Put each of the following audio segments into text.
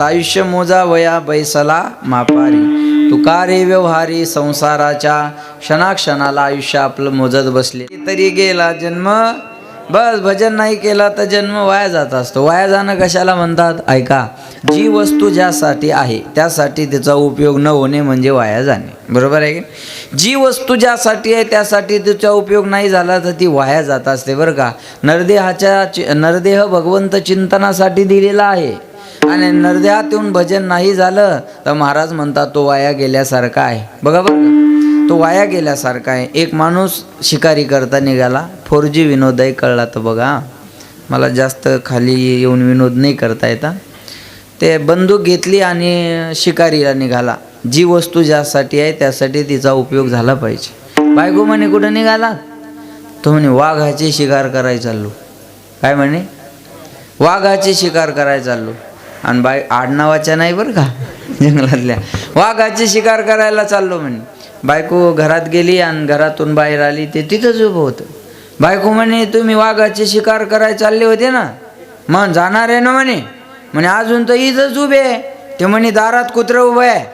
आयुष्य मोजा वया बैसला मापारी, तुका रे व्यवहारी संसाराच्या क्षणाक्षणाला आयुष्य आपलं मोजत बसले. तरी गेला जन्म, बस भजन नाही केला तर जन्म वाया जात असतो. वाया जाणं कशाला म्हणतात? ऐका, जी वस्तू ज्यासाठी आहे त्यासाठी त्याचा उपयोग न होणे म्हणजे वाया जाणे. बरोबर आहे की? जी वस्तू ज्यासाठी आहे त्यासाठी तिचा उपयोग नाही झाला तर ती वाया जात असते. बरं का? नरदेह भगवंत चिंतनासाठी दिलेला आहे आणि नरदेहात येऊन भजन नाही झालं तर महाराज म्हणतात तो वाया गेल्यासारखा आहे. बघा बरं का, तो वाया गेल्यासारखा आहे. एक माणूस शिकारी करता निघाला. 4G विनोद आहे, कळला तर बघा. मला जास्त खाली येऊन विनोद नाही करता येता. ते बंदूक घेतली आणि शिकारीला निघाला. जी वस्तू ज्यासाठी आहे त्यासाठी तिचा उपयोग झाला पाहिजे. बायको म्हणे कुठं निघाला? तो म्हणे वाघाची शिकार करायला चाललो. काय म्हणे? वाघाची शिकार करायला चाललो. आणि आडनावाच्या नाही बरं का, जंगलातल्या. वाघाची शिकार करायला चाललो म्हणे. बायको घरात गेली आणि घरातून बाहेर आली, ते तिथंच उभं होतं. बायको म्हणे तुम्ही वाघाची शिकार करायला चालले होते ना? मग जाणार आहे ना म्हणे. म्हणे अजून तर इथंच उभे. ते म्हणे दारात कुत्रं उभं आहे.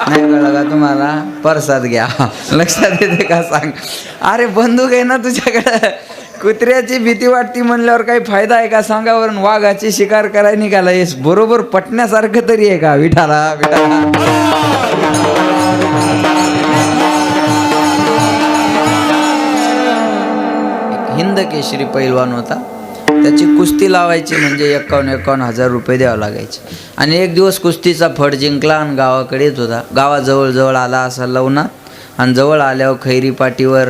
नाही कळलं का तुम्हाला? परसाद घ्या. लक्षात येते का सांग? अरे बंदूक आहे ना तुझ्याकडं, कुत्र्याची भीती वाटती म्हणल्यावर काही फायदा आहे का सांगावरून? वाघाची शिकार करायला निघाला. हे बरोबर पटण्यासारखं तरी आहे का? विठाला विठाला. हिंद केशरी पैलवान होता. त्याची कुस्ती लावायची म्हणजे 51 हजार रुपये द्यावं लागायचे. आणि एक दिवस कुस्तीचा फड जिंकला आणि गावाकडे येत होता. गावाजवळ आला असा लवना, आणि जवळ आल्यावर खैरी पाटीवर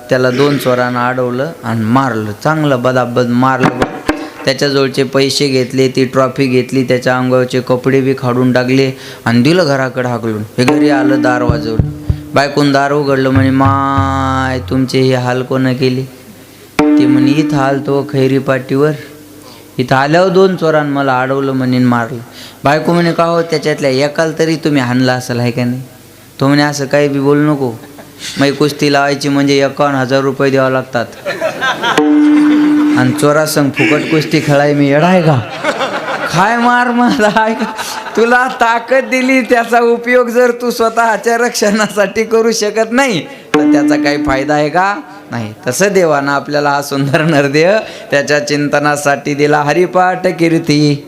त्याला 2 चोरांना अडवलं आणि मारलं. चांगलं बदाबद मारलं. त्याच्याजवळचे पैसे घेतले, ती ट्रॉफी घेतली, त्याच्या अंगावरचे कपडे बी काढून टाकले आणि दिलं घराकडे हाकलून. हे घरी आलं, दार वाजवलं. बायकून दार उघडलं. म्हणे माय तुमचे हे हाल कोणं केले? ते म्हणे इथं आलतो खैरी पाटीवर, इथं आल्यावर 2 चोरांनी मला अडवलं म्हणे मारलं. बायको म्हणे का हो, त्याच्यातल्या एकाला तरी तुम्ही हाणला असेल आहे का नाही? तो म्हणे असं काही बी बोलू नको. मग कुस्ती लावायची म्हणजे 51 हजार रुपये द्यावं लागतात आणि चोरासंग फुकट कुस्ती खेळाय मी येडा आहे का? काय मार मला आहे का? तुला ताकद दिली, त्याचा उपयोग जर तू स्वतःच्या रक्षणासाठी करू शकत नाही तर त्याचा काही फायदा आहे का? नाही. तसं देवानं आपल्याला हा सुंदर नरदेह त्याच्या चिंतनासाठी दिला. हरिपाठ कीर्ती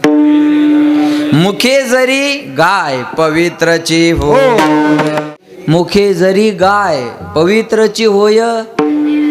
मुखे जरी गाय पवित्रची हो, मुखे जरी गाय पवित्रची होय,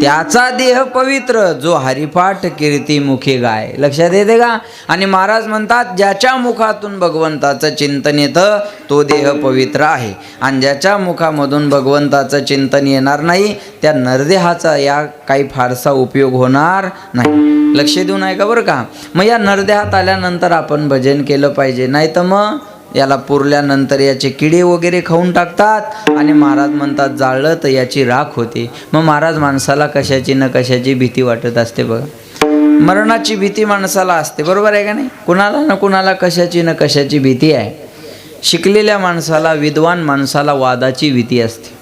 त्याचा देह पवित्र जो हरिपाठ कीर्ती मुखे गाय. लक्षात येते का? आणि महाराज म्हणतात ज्याच्या मुखातून भगवंताचं चिंतन येतं तो देह पवित्र आहे, आणि ज्याच्या मुखामधून भगवंताचं चिंतन येणार नाही त्या नरदेहाचा या काही फारसा उपयोग होणार नाही. लक्ष देऊन आहे का बरं का? मग या नरदेहात आल्यानंतर आपण भजन केलं पाहिजे. नाही तर मग याला पुरल्यानंतर याचे किडे वगैरे खाऊन टाकतात आणि महाराज म्हणतात जाळलं तर याची राख होते. मग महाराज माणसाला कशाची न कशाची भीती वाटत असते बघा. मरणाची भीती माणसाला असते. बरोबर आहे का नाही? कुणाला ना कुणाला कशाची न कशाची भीती आहे. शिकलेल्या माणसाला, विद्वान माणसाला वादाची भीती असते.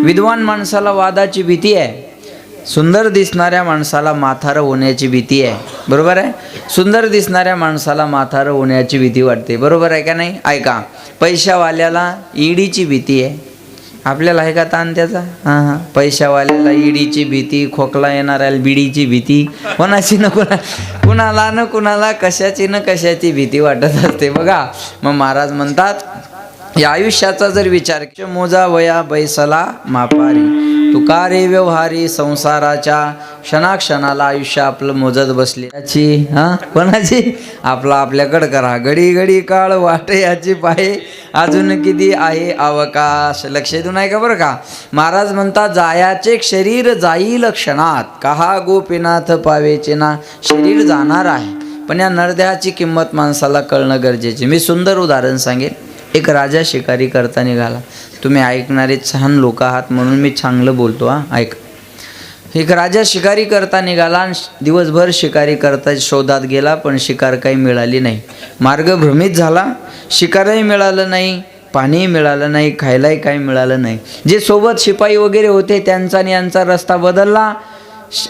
विद्वान माणसाला वादाची भीती आहे. सुंदर दिसणाऱ्या माणसाला म्हातारं होण्याची भीती आहे. बरोबर आहे? सुंदर दिसणाऱ्या माणसाला म्हातारं होण्याची भीती वाटते. बरोबर आहे का नाही? ऐका, पैशावाल्याला ईडीची भीती आहे. आपल्याला आहे का ताण त्याचा? हां, पैशावाल्याला ईडीची भीती, खोकला येणाऱ्याला बिडीची भीती, कोणाची न कुणाला न कुणाला कशाची न कशाची भीती वाटत असते बघा. मग महाराज म्हणतात या आयुष्याचा जर विचार मोजा वया बैसला मापारी, तुका रे व्यवहारी संसाराच्या क्षणाक्षणाला आयुष्य आपलं मोजत बसले. याची कोणाची? आपला आपल्याकडं करा. घडी घडी काळ वाटे याची पाहे, अजून किती आहे अवकाश. लक्ष देऊन आहे का बरं का? महाराज म्हणतात जायाचे शरीर जाईल क्षणात, कहा गोपीनाथ पावेचे ना. शरीर जाणार आहे पण या नरदेहाची किंमत माणसाला कळणं गरजेचे. मी सुंदर उदाहरण सांगेन. एक राजा शिकारी करता निघाला. तुम्ही ऐकणारे छान लोक आहात म्हणून मी चांगलं बोलतो. ऐक. एक राजा शिकारी करता निघाला आणि दिवसभर शिकारी करता शोधात गेला पण शिकार काही मिळाली नाही. मार्ग भ्रमित झाला. शिकारही मिळालं नाही, पाणीही मिळालं नाही, खायलाही काही मिळालं नाही. जे सोबत शिपाई वगैरे होते त्यांचा आणि यांचा रस्ता बदलला.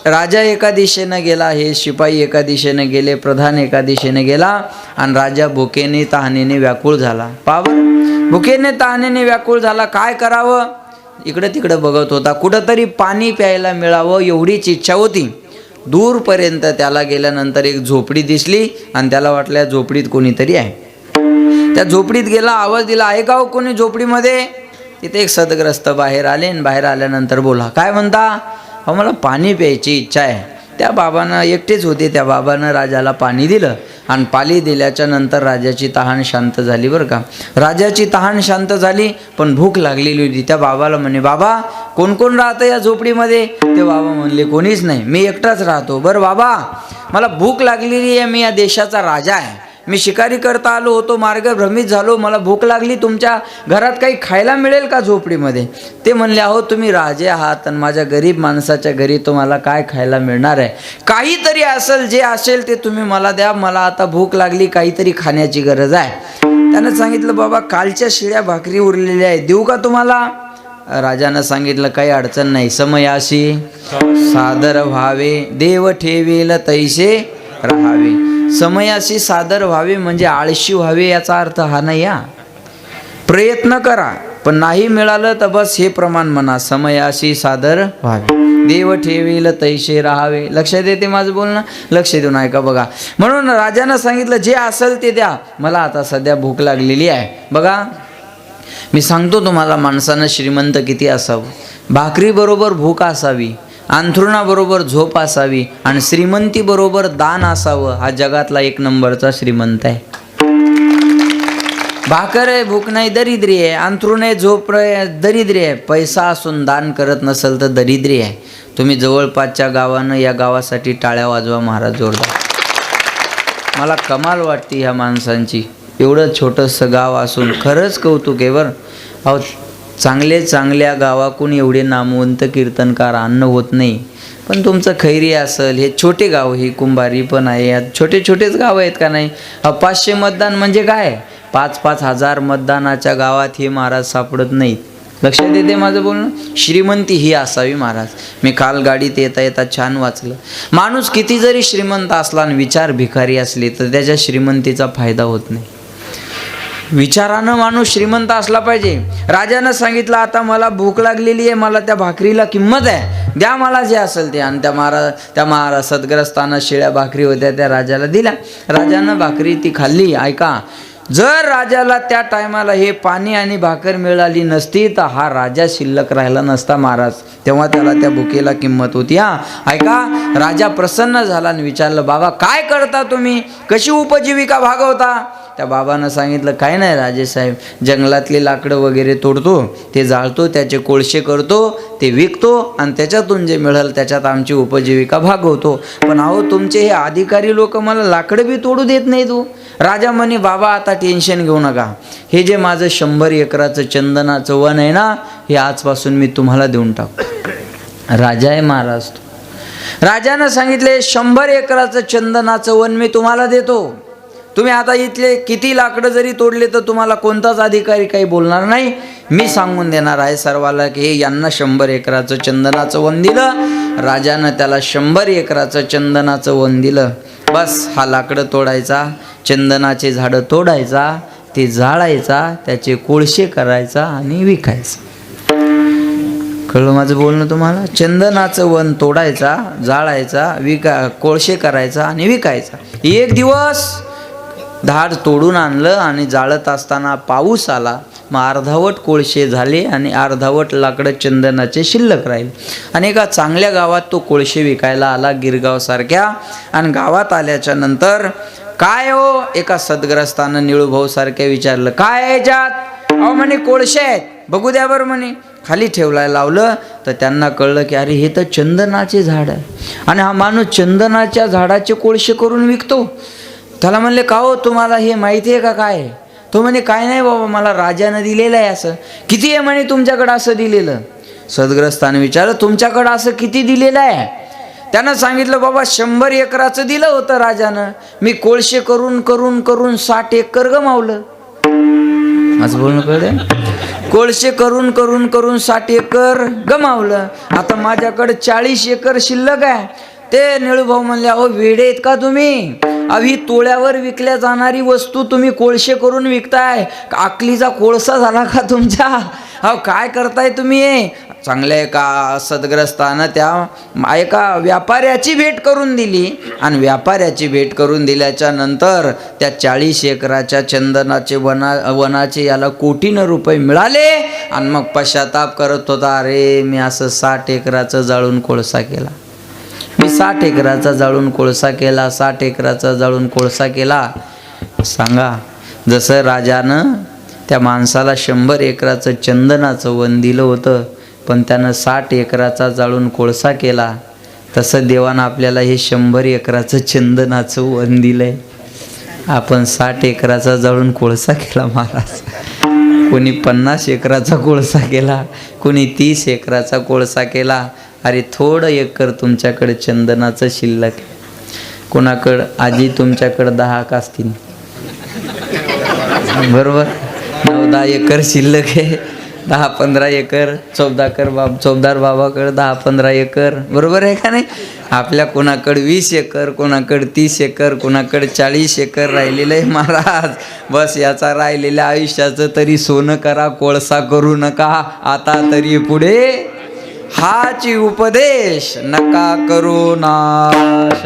राजा एका दिशेनं गेला, हे शिपाई एका दिशेनं गेले, प्रधान एका दिशेनं गेला आणि राजा भुकेने तहानेने व्याकुळ झाला. पावर भुकेने तहानेने व्याकुळ झाला, काय करावं इकडं तिकडं बघत होता. कुठंतरी पाणी प्यायला मिळावं एवढीच इच्छा होती. दूरपर्यंत त्याला गेल्यानंतर एक झोपडी दिसली आणि त्याला वाटलं या झोपडीत कोणीतरी आहे. त्या झोपडीत गेला, आवाज दिला, आहे का हो कोणी झोपडीमध्ये? तिथे एक सदग्रस्त बाहेर आले आणि बाहेर आल्यानंतर बोला, काय म्हणता? अहो मला पाणी प्यायची इच्छा आहे. त्या बाबांना एकटेच होते, त्या बाबानं राजाला पाणी दिलं आणि पाणी दिल्याच्या नंतर राजाची तहान शांत झाली. बरं का, राजाची तहान शांत झाली पण भूक लागलेली होती. त्या बाबाला म्हणे, बाबा कोण कोण राहतं या झोपडीमध्ये? ते बाबा म्हणले, कोणीच नाही, मी एकटाच राहतो. बरं बाबा, मला भूक लागलेली आहे, मी या देशाचा राजा आहे, मी शिकारी करता आलो होतो, मार्ग भ्रमित झालो, मला भूक लागली, तुमच्या घरात काही खायला मिळेल का झोपडीमध्ये? ते म्हणले, अहो तुम्ही राजे आहात आणि माझ्या गरीब माणसाच्या घरी तुम्हाला काय खायला मिळणार आहे? काहीतरी असेल, जे असेल ते तुम्ही मला द्या, मला आता भूक लागली, काहीतरी खाण्याची गरज आहे. त्यानं सांगितलं, बाबा कालच्या शिळ्या भाकरी उरलेल्या आहेत, देऊ का तुम्हाला? राजानं सांगितलं, काही अडचण नाही, समयाशी सादर व्हावे, देव ठेवेल तैसे राहावे. समयाशी सादर व्हावे म्हणजे आळशी व्हावे याचा अर्थ हा नाही. या प्रयत्न करा, पण नाही मिळालं तर बस हे प्रमाण म्हणा, समयाशी सादर व्हावे, देव ठेवेल तैसे राहावे. लक्षात येते माझं बोलणं? लक्ष देऊन ऐका बघा. म्हणून राजानं सांगितलं, जे असेल ते द्या, मला आता सध्या भूक लागलेली आहे. बघा मी सांगतो तुम्हाला, माणसानं श्रीमंत किती असावं, भाकरी बरोबर भूक असावी, अंथरुणाबरोबर झोप असावी आणि श्रीमंती बरोबर दान असावं. हा जगातला एक नंबरचा श्रीमंत आहे. भाकर आहे, भूक नाही, दरिद्री आहे. अंथरुण आहे, झोप आहे, दरिद्री आहे. पैसा असून दान करत नसेल तर दरिद्री आहे. तुम्ही जवळपासच्या गावानं या गावासाठी टाळ्या वाजवा महाराज, जोरदार. मला कमाल वाटते ह्या माणसांची. एवढं छोटंसं गाव असून खरंच कौतुक आहे बरं. अहो चांगल्या गावाकून एवढे नामवंत कीर्तनकार अन्न होत नाही. पण तुमचं खैरी असेल, हे छोटे गाव, ही कुंभारी पण आहे, यात छोटे छोटेच गाव आहेत का नाही? 500 मतदान म्हणजे काय? 5-5 हजार मतदानाच्या गावात हे महाराज सापडत नाहीत. लक्षात येते माझं बोलणं? श्रीमंती ही असावी महाराज. मी काल गाडीत येता येता छान वाचलं, माणूस किती जरी श्रीमंत असला आणि विचार भिकारी असले तर त्याच्या श्रीमंतीचा फायदा होत नाही. विचारानं माणूस श्रीमंत असला पाहिजे. राजानं सांगितलं, आता मला भूक लागलेली आहे, मला त्या भाकरीला किंमत आहे, द्या मला जे असेल ते. आणि त्या महाराज सदग्रस्तानं शिळ्या भाकरी होत्या, त्या राजाला दिल्या. राजानं भाकरी ती खाल्ली. ऐका, जर राजाला त्या टायमाला हे पाणी आणि भाकर मिळाली नसती तर हा राजा शिल्लक राहिला नसता महाराज. तेव्हा त्याला त्या भुकेला किंमत होती. हा ऐका, राजा प्रसन्न झाला आणि विचारलं, बाबा काय करता तुम्ही, कशी उपजीविका भागवता? त्या बाबानं सांगितलं, काय नाही राजेसाहेब, जंगलातली लाकडं वगैरे तोडतो, ते जाळतो, त्याचे कोळशे करतो, ते विकतो आणि त्याच्यातून जे मिळेल त्याच्यात आमची उपजीविका भागवतो. पण अहो तुमचे हे अधिकारी लोक मला लाकडं बी तोडू देत नाही. तू राजा म्हणे, बाबा आता टेन्शन घेऊ नका, हे जे माझं 100 एकराचं चंदनाचं वन आहे ना, हे आजपासून मी तुम्हाला देऊन टाकतो. राजा आहे महाराज तो. राजानं सांगितले, 100 एकराचं चंदनाचं वन मी तुम्हाला देतो. तुम्ही आता इथले किती लाकडं जरी तोडले तर तुम्हाला कोणताच अधिकारी काही बोलणार नाही. मी सांगून देणार आहे सर्वाला की हे यांना 100 एकराचं चंदनाचं वन दिलं. राजानं त्याला 100 एकराचं चंदनाचं वन दिलं. बस हा लाकडं तोडायचा, चंदनाचे झाडं तोडायचा, ते जाळायचा, त्याचे कोळशे करायचा आणि विकायचा. कळलं माझं बोलणं तुम्हाला? चंदनाचं वन तोडायचा, जाळायचा, कोळशे करायचा आणि विकायचा. एक दिवस झाड तोडून आणलं आणि जाळत असताना पाऊस आला. मग अर्धावट कोळशे झाले आणि अर्धावट लाकडं चंदनाचे शिल्लक राहील. आणि एका चांगल्या गावात तो कोळशे विकायला आला, गिरगावसारख्या. आणि गावात आल्याच्या नंतर काय हो, एका सदग्रस्तानं निळूभाऊ सारख्या विचारलं, काय आहे याच्यात? अहो म्हणे कोळशे आहेत. बघू द्या बरं म्हणे. खाली ठेवलाय लावलं तर त्यांना कळलं की अरे हे तर चंदनाचे झाड आहे आणि हा माणूस चंदनाच्या झाडाचे कोळशे करून विकतो. त्याला म्हणले, का हो तुम्हाला हे माहिती आहे का काय? तो म्हणे, काय नाही बाबा, मला राजानं दिलेलं आहे. असं किती आहे म्हणे तुमच्याकडं असं दिलेलं? सदग्रस्ताने विचारलं, तुमच्याकडं असं किती दिलेलं आहे? त्यानं सांगितलं, बाबा 100 एकराचं दिलं होतं राजानं, मी कोळशे करून करून करून 60 एकर गमावलं. असं बोलणं कळलं. कोळशे करून करून करून 60 एकर गमावलं. आता माझ्याकडे 40 एकर शिल्लक आहे. ते निळूभाऊ म्हणले, अहो वेडे आहेत का तुम्ही? ही तोळ्यावर विकल्या जाणारी वस्तू तुम्ही कोळशे करून विकताय. अकलीचा कोळसा झाला का तुमच्या? अहो काय करताय तुम्ही? चांगल्या एका सद्ग्रस्तानं त्या एका व्यापाऱ्याची भेट करून दिली आणि व्यापाऱ्याची भेट करून दिल्याच्या नंतर त्या 40 एकराच्या चंदनाचे वनाचे याला कोटीनं रुपये मिळाले. आणि मग पश्चाताप करत होता, अरे मी असं 60 एकराचं जाळून कोळसा केला, मी 60 एकराचा जाळून कोळसा केला, 60 एकराचा जाळून कोळसा केला. सांगा, जसं राजानं त्या माणसाला 100 एकराचं चंदनाचं वन दिलं होतं, पण त्यानं 60 एकराचा जाळून कोळसा केला, तसं देवानं आपल्याला हे 100 एकराचं चंदनाचं वन दिलंय. आपण 60 एकराचा जाळून कोळसा केला महाराज. कोणी 50 एकराचा कोळसा केला, कोणी 30 एकराचा कोळसा केला. अरे थोडं एकर तुमच्याकडे चंदनाचं शिल्लक आहे. कोणाकडं आजी तुमच्याकडं 10 का असतील, बरोबर? 9-10 एकर शिल्लक आहे. 10-15 एकर चौबदार बाबाकडे 10-15 एकर, बरोबर आहे का नाही? आपल्या कोणाकडे 20 एकर, कोणाकडे 30 एकर, कोणाकडे 40 एकर राहिलेलं आहे महाराज. बस याचा राहिलेल्या आयुष्याचं तरी सोनं करा, कोळसा करू नका. आता तरी पुढे हाची उपदेश, नका करू नाश.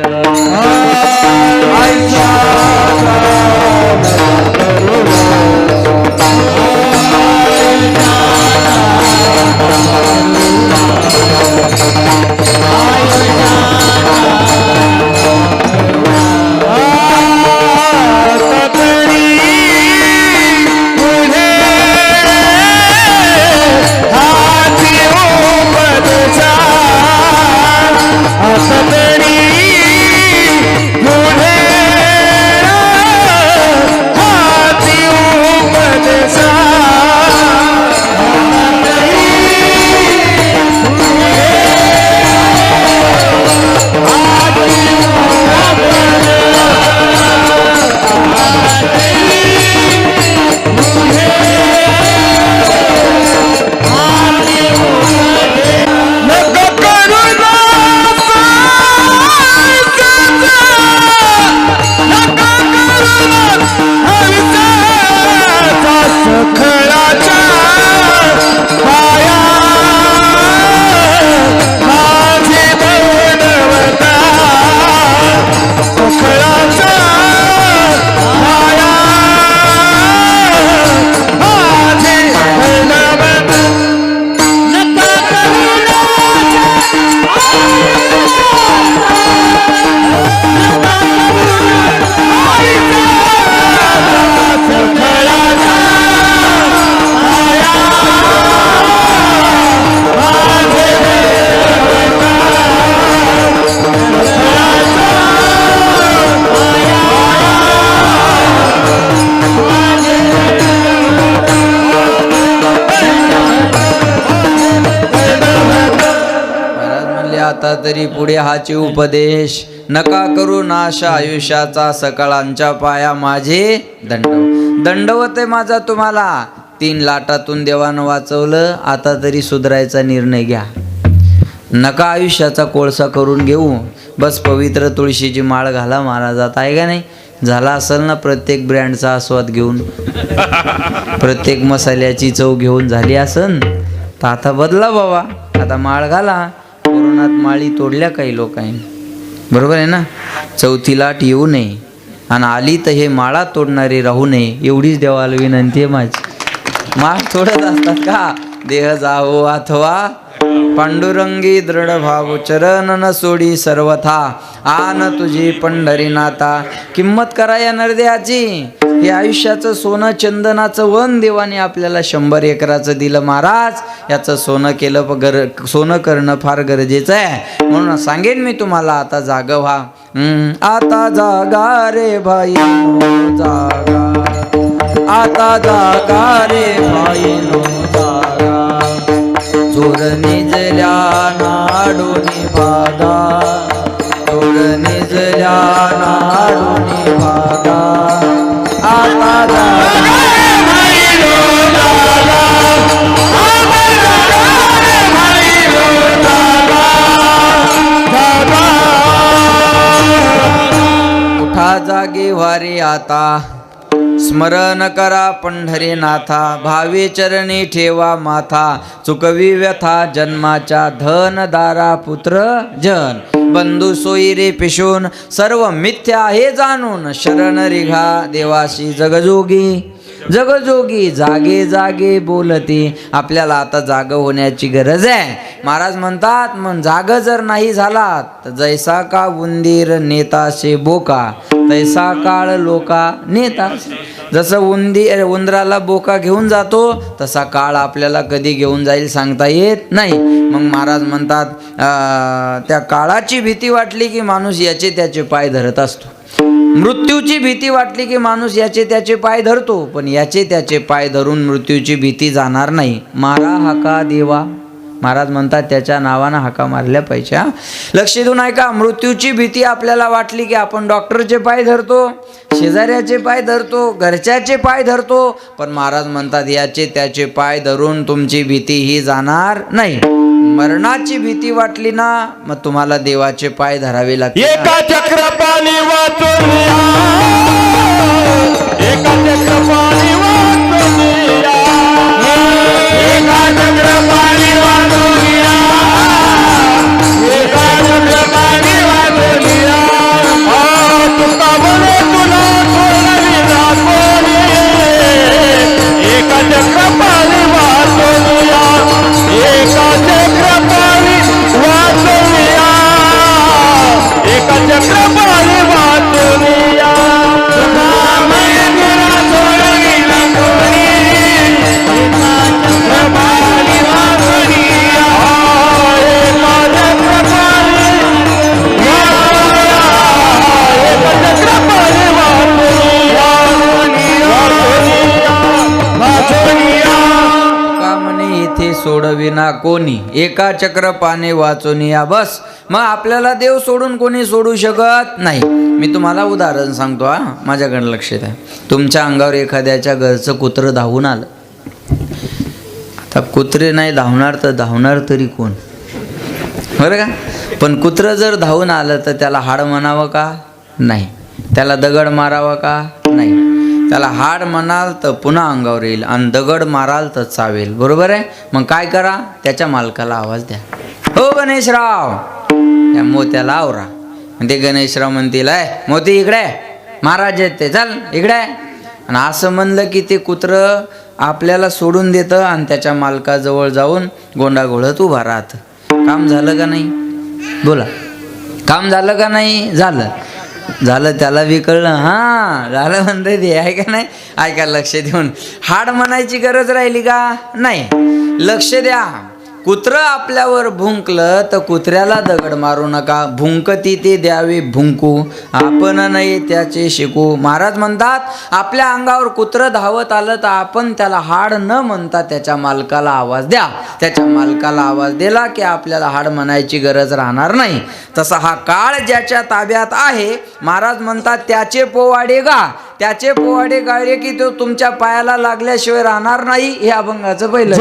आता तरी पुढे हाची उपदेश, नका करू नाश आयुष्याचा, सकळांच्या पाया माझे दंडवत. दंडवत आहे माझा तुम्हाला. 3 लाटातून देवानं वाचवलं, आता तरी सुधारायचा निर्णय घ्या. नका आयुष्याचा कोळसा करून घेऊ. बस पवित्र तुळशीची माळ घाला महाराजात, आहे का नाही? झाला असेल ना प्रत्येक ब्रँडचा आस्वाद घेऊन, प्रत्येक मसाल्याची चव घेऊन झाली असन, तर आता बदला बाबा. आता माळ घाला. कोरोनात माळी तोडल्या काही लोकांनी, बरोबर आहे ना? 4थी लाट येऊ नये, आणि आली तर हे माळा तोडणारे राहू नये, एवढीच देवाला विनंती आहे माझी. माळ तोडत असतात का? देह जावो अथवा पांडुरंगी दृढ भाव, चरण न सोडी सर्वथा, आन तुझी पंढरीनाथा. किंमत करा या नरदेहाची. हे आयुष्याचं सोनं चंदनाचं वन देवाने आपल्याला 100 एकराचं दिलं महाराज. याचं सोनं सोनं करणं फार गरजेचं आहे. म्हणून सांगेन मी तुम्हाला, आता जागा व्हा. आता जागा रे भाई जागा, आता जागा रे भाई जागा. चोर निजल्या नाडोनी भागा, चोर निजल्या नाडोनी भागा. आता जागा रे भाई जागा, आता, स्मरण करा पंढरीनाथा, भावी चरणी ठेवा माथा, चुकवी व्यथा जन्माच्या, धन दारा पुत्र जन, बंधू सोयी रे पिशून, सर्व मिथ्या हे जाणून, शरण रिघा देवाशी जगजोगी. जगजोगी जागे जागे बोलते. आपल्याला आता जाग होण्याची गरज आहे. महाराज म्हणतात मग जाग जर नाही झाला तर जैसा का उंदीर नेताशे बोका, तैसा काळ लोका नेता. जसं उंदराला बोका घेऊन जातो तसा काळ आपल्याला कधी घेऊन जाईल सांगता येत नाही. मग महाराज म्हणतात त्या काळाची भीती वाटली की माणूस याचे त्याचे पाय धरत असतो. मृत्यूची भीती वाटली की माणूस याचे त्याचे पाय धरतो, पण याचे त्याचे पाय धरून मृत्यूची भीती जाणार नाही. मारा हाका देवा, महाराज म्हणतात त्याच्या नावानं हाका मारल्या पाहिजे. लक्ष देऊन ऐका. मृत्यूची भीती आपल्याला वाटली की आपण डॉक्टरचे पाय धरतो, शेजाऱ्याचे पाय धरतो, घरच्याचे पाय धरतो, पण महाराज म्हणतात याचे त्याचे पाय धरून तुमची भीती ही जाणार नाही. मरणाची भीती वाटली ना मग तुम्हाला देवाचे पाय धरावे लागतील. एका चक्रपाणी वाचून एका चक्रपाणी वाचून एका चक्रपाणी वाचून एका चक्रपाणी वाचून तुका म्हणे तुला सोडविला कोणी. एका चक्रपाणी वाचून एका चक्रपाणी वाचून एका चक्रपाणी वाचून सोडविना कोणी, एका चक्रपाने वाचून या. बस मग आपल्याला देव सोडून कोणी सोडू शकत नाही. मी तुम्हाला उदाहरण सांगतो. माझ्याकडे लक्ष द्या. तुमच्या अंगावर एखाद्याच्या घरचं कुत्रं धावून आलं. आता कुत्रे नाही धावणार तर धावणार तरी कोण, बरं का. पण कुत्रं जर धावून आलं तर त्याला हाड म्हणावं का नाही, त्याला दगड मारावं का नाही. त्याला हाड म्हणाल तर पुन्हा अंगावर येईल आणि दगड माराल तर चावेल. बरोबर आहे. मग काय करा, त्याच्या मालकाला आवाज द्या. हो गणेशराव, या मोत्याला आवरा. ते गणेशराव म्हणतील मोती इकडे, महाराज आहेत ते, चल इकडे. आणि असं म्हणलं की ते कुत्रं आपल्याला सोडून देतं आणि त्याच्या मालकाजवळ जाऊन गोंडागोळत उभा राहतं. काम झालं का नाही, बोला. काम झालं का नाही, झालं. झालं त्याला बी कळलं. हां झालं म्हणते ते, आहे का नाही. ऐका लक्ष देऊन. हाड म्हणायची गरज राहिली का नाही. लक्ष द्या. कुत्रं आपल्यावर भुंकलं तर कुत्र्याला दगड मारू नका. भुंकती ते द्यावे भुंकू, आपण नाही त्याचे शिकू. महाराज म्हणतात आपल्या अंगावर कुत्रं धावत आलं तर आपण त्याला हाड न म्हणता त्याच्या मालकाला आवाज द्या. त्याच्या मालकाला आवाज दिला की आपल्याला हाड म्हणायची गरज राहणार नाही. तसा हा काळ ज्याच्या ताब्यात आहे, महाराज म्हणतात त्याचे पोवाडे गा. त्याचे पोवाडे गाळे की तो तुमच्या पायाला लागल्याशिवाय राहणार नाही. हे अभंगाचं पहिलं.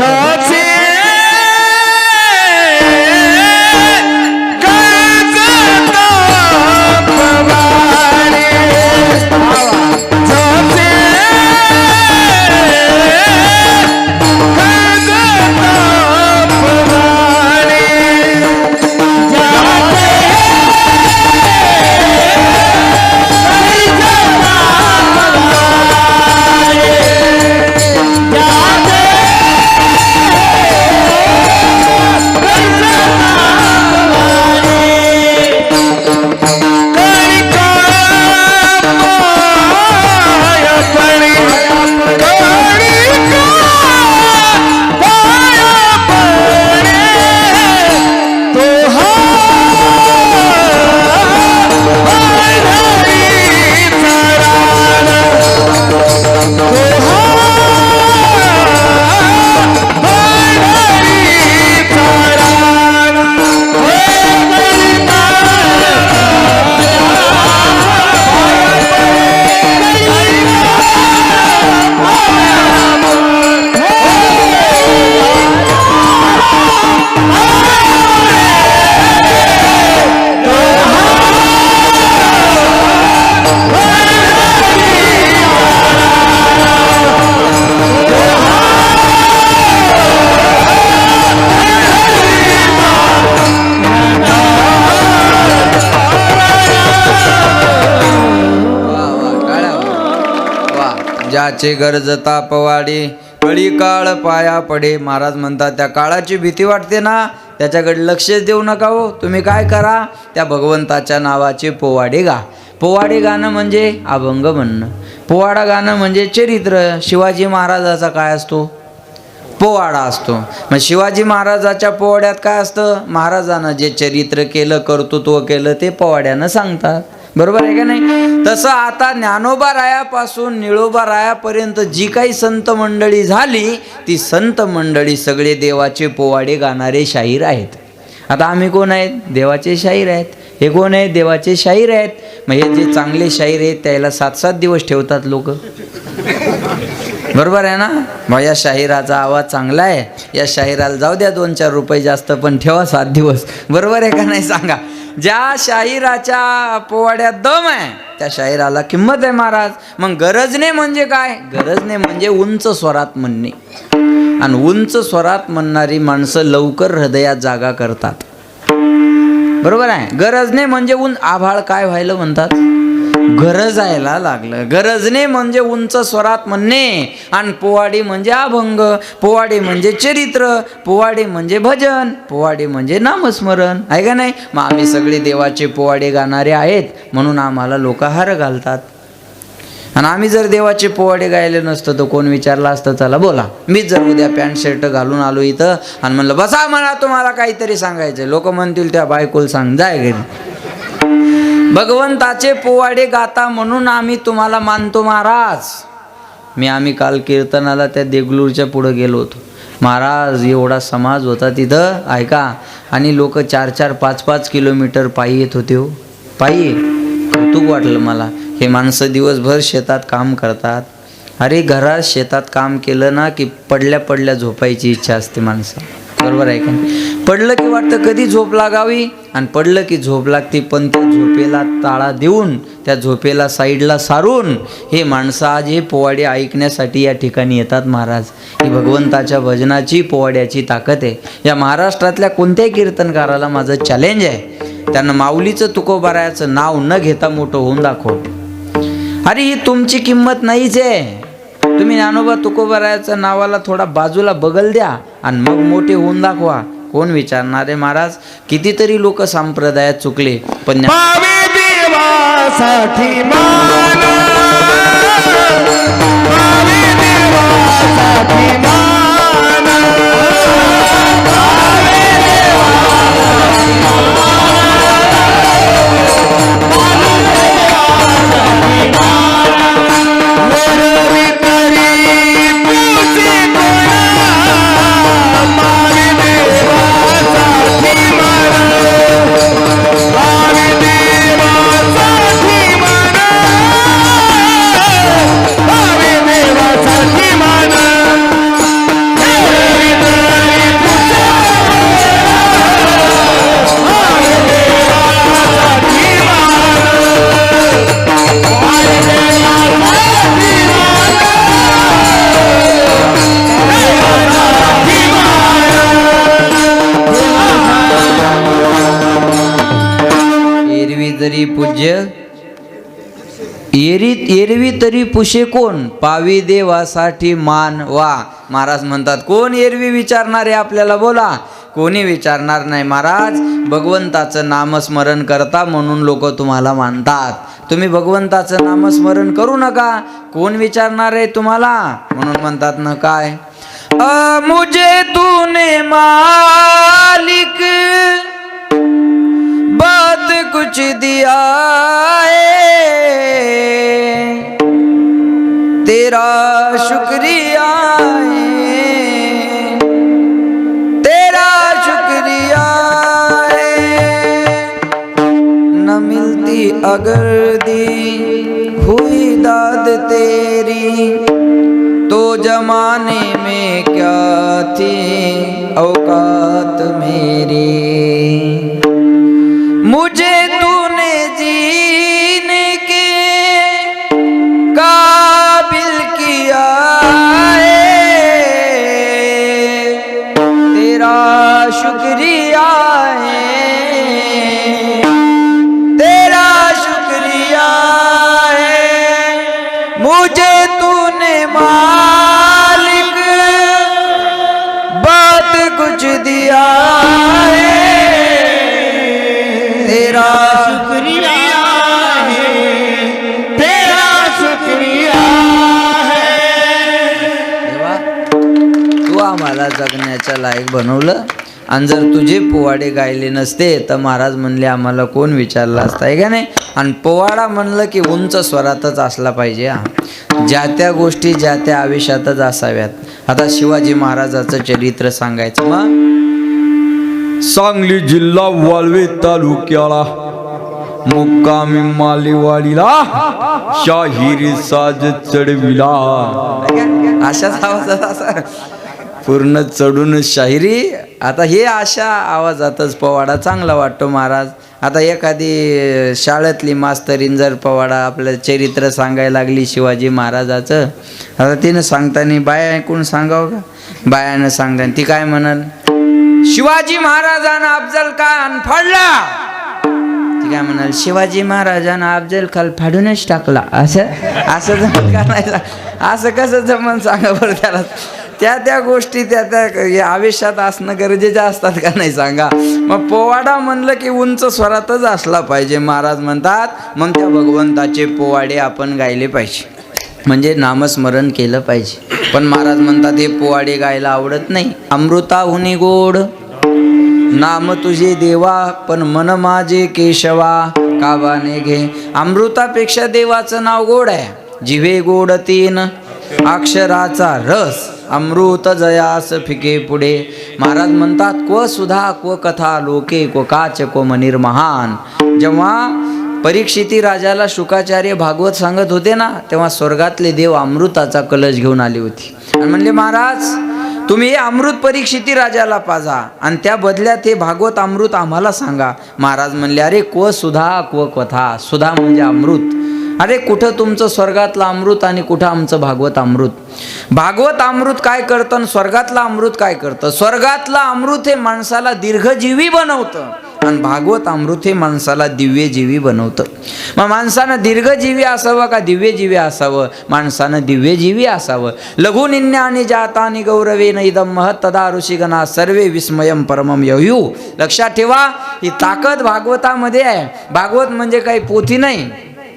ज्याचे गरज तापवाडे कळी काळ पाया पडे. महाराज म्हणतात त्या काळाची भीती वाटते ना, त्याच्याकडे लक्षच देऊ नका हो. तुम्ही काय करा, त्या भगवंताच्या नावाचे पोवाडे गा. पोवाडे गाणं म्हणजे अभंग म्हणणं. पोवाडा गाणं म्हणजे चरित्र. शिवाजी महाराजाचा काय असतो, पोवाडा असतो. मग शिवाजी महाराजाच्या पोवाड्यात काय असतं, महाराजानं जे चरित्र केलं, कर्तृत्व केलं ते पोवाड्यानं सांगतात. बरोबर आहे का नाही? तसं आता ज्ञानोबा रायापासून निळोबा रायापर्यंत जी काही संत मंडळी झाली, ती संत मंडळी सगळे देवाचे पोवाडे गाणारे शाहीर आहेत. आता आम्ही कोण आहेत, देवाचे शाहीर आहेत. हे कोण आहेत, देवाचे शाहीर आहेत. मग हे जे चांगले शाहीर आहेत त्याला 7-7 दिवस ठेवतात लोक. बरोबर आहे ना? मग या शाहिराचा आवाज चांगला आहे, या शाहिराला जाऊ द्या 2-4 रुपये जास्त, पण ठेवा 7 दिवस. बरोबर आहे का नाही सांगा? ज्या शाहिराच्या पोवाड्यात दम आहे त्या शाहिराला किंमत आहे महाराज. मग गरजने म्हणजे काय, गरजने म्हणजे उंच स्वरात म्हणणे. आणि उंच स्वरात म्हणणारी माणसं लवकर हृदयात जागा करतात. बरोबर आहे? गरजने म्हणजे आभाळ काय व्हायला म्हणतात, गरजायला लागलं. गरजने म्हणजे उंच स्वरात म्हणणे. आणि पोवाडी म्हणजे अभंग, पोवाडी म्हणजे चरित्र, पोवाडी म्हणजे भजन, पोवाडी म्हणजे नामस्मरण. आहे का नाही? मग आम्ही सगळे देवाचे पोवाडे गाणारे आहेत म्हणून आम्हाला लोक हार घालतात. आणि आम्ही जर देवाचे पोवाडे गायले नसतं तर कोण विचारलं असतं चला बोला. मीच जर उद्या पॅन्ट शर्ट घालून आलो इथं आणि म्हणलं बसा मला तुम्हाला काहीतरी सांगायचं, लोक म्हणतील त्या बायकोला सांग जाय घरी. भगवंताचे पोवाडे गाता म्हणून आम्ही तुम्हाला मानतो महाराज. आम्ही काल कीर्तनाला त्या देगलूरच्या पुढं गेलो होतो. महाराज एवढा समाज होता तिथं, ऐका. आणि लोक 4-4, 5-5 किलोमीटर पायी येत होते हो. पायी कौतुक वाटलं मला. हे माणसं दिवसभर शेतात काम करतात. अरे घरात शेतात काम केलं ना की पडल्या पडल्या झोपायची इच्छा असते माणसं. बरोबर आहे का? पडलं की वाटतं कधी झोप लागावी, आणि पडलं की झोप लागते. पण त्या झोपेला ताळा देऊन, त्या झोपेला साईडला सारून हे माणसं आज हे पोवाडे ऐकण्यासाठी या ठिकाणी येतात महाराज. ही भगवंताच्या भजनाची पोवाड्याची ताकद आहे. या महाराष्ट्रातल्या कोणत्याही कीर्तनकाराला माझं चॅलेंज आहे, त्यांना माऊलीचं तुकोबारायाचं नाव न घेता मोठं होऊन दाखव. अरे ही तुमची किंमत नाहीच आहे. तुम्ही ज्ञानोबा तुकोबारायाचं नावाला थोडा बाजूला बगल द्या आणि मग मोठे होऊन दाखवा. कोण विचारणार आहे महाराज? कितीतरी लोक संप्रदायात चुकले, पण देवासाठी मान, देवासाठी मान, पूज्य एरवी तरी पुशे कोण, पावी देवासाठी मान. वा महाराज म्हणतात कोण एरवी विचारणारे आपल्याला, बोला. कोणी विचारणार नाही महाराज. भगवंताचं नामस्मरण करता म्हणून लोक तुम्हाला मानतात. तुम्ही भगवंताचं नामस्मरण करू नका, कोण विचारणार आहे तुम्हाला. म्हणून म्हणतात ना काय, मुझे तूने मालिक बात कुछ दिया है, तेरा शुक्रिया है, तेरा शुक्रिया है. न मिलती अगर दी हुई दाद तेरी, तो जमाने में क्या थी औकात मेरी. मुझे तूने जीने के काबिल किया है, तेरा शुक्रिया है, तेरा शुक्रिया है. मुझे तूने मालिक बात कुछ दिया है, तेरा शुक्रिया है, तेरा शुक्रिया है. देवा, तू आम्हाला जगण्याच्या लायक बनवलं, आणि जर तुझे पोवाडे गायले नसते तर महाराज म्हणले आम्हाला कोण विचारलं असतं, आहे का नाही. आणि पोवाडा म्हणलं की उंच स्वरातच असला पाहिजे. ज्या त्या गोष्टी ज्या त्या आयुष्यातच असाव्यात. आता शिवाजी महाराजाचं चरित्र सांगायचं. मग सांगली जिल्हा वाळवे तालुक्याला मुक्कामी मालेवाडीला शाहिरी साज चढविला. अशाच आवाजात असा पूर्ण चढून शाहिरी. आता हे अशा आवाजातच पोवाडा चांगला वाटतो महाराज. आता एखादी शाळेतली मास्तरीन जर पोवाडा आपलं चरित्र सांगायला लागली शिवाजी महाराजाचं, आता तिनं सांगताना बाया ऐकून सांगावं का. बायानं सांगताना ती काय म्हणाल, शिवाजी महाराजांना अफजल खान फाडला. ती काय म्हणाल, शिवाजी महाराजांना अफजल खान फाडूनच टाकला. असं जमन का नाही, असं कसं जमन सांगा बरं त्याला. त्या त्या गोष्टी त्या त्या आयुष्यात असणं गरजेचं असतात का नाही सांगा. मग पोवाडा म्हणलं की उंच स्वरातच असला पाहिजे महाराज म्हणतात. मग त्या भगवंताचे पोवाडे आपण गायले पाहिजे, म्हणजे नामस्मरण केलं पाहिजे. पण महाराज म्हणतात हे पोवाडे गायला आवडत नाही. अमृताहुनी गोड नाम तुझे देवा, पण मन माझे केशवा काबाने घे. अमृतापेक्षा देवाचं नाव गोड आहे. जिव्हे गोड तीन अक्षराचा रस, अमृत जयास फिके पुढे. महाराज म्हणतात क्व सुधा क्व कथा लोके क्व काच क्व मनीर महान. जेव्हा परीक्षिती राजाला शुकाचार्य भागवत सांगत होते ना, तेव्हा स्वर्गातले देव अमृताचा कलश घेऊन आली होती आणि म्हणले महाराज तुम्ही हे अमृत परीक्षिती राजाला पाजा आणि त्या बदल्यात हे भागवत अमृत आम्हाला सांगा. महाराज म्हणले अरे क्व सुधा क्व कथा. सुधा म्हणजे अमृत. अरे कुठं तुमचं स्वर्गातलं अमृत आणि कुठं आमचं भागवत अमृत. भागवत अमृत काय करतं आणि स्वर्गातलं अमृत काय करतं. स्वर्गातलं अमृत हे माणसाला दीर्घजीवी बनवतं आणि भागवत अमृत हे माणसाला दिव्यजीवी बनवतं. मग माणसानं दीर्घजीवी असावं का दिव्यजीवी असावं. माणसानं दिव्यजीवी असावं. लघुनिन्या आणि जातानी गौरवेन इदं महत् तदा ऋषिगणा सर्वे विस्मयं परमं ययु. लक्षात ठेवा ही ताकद भागवतामध्ये आहे. भागवत म्हणजे काही पोथी नाही,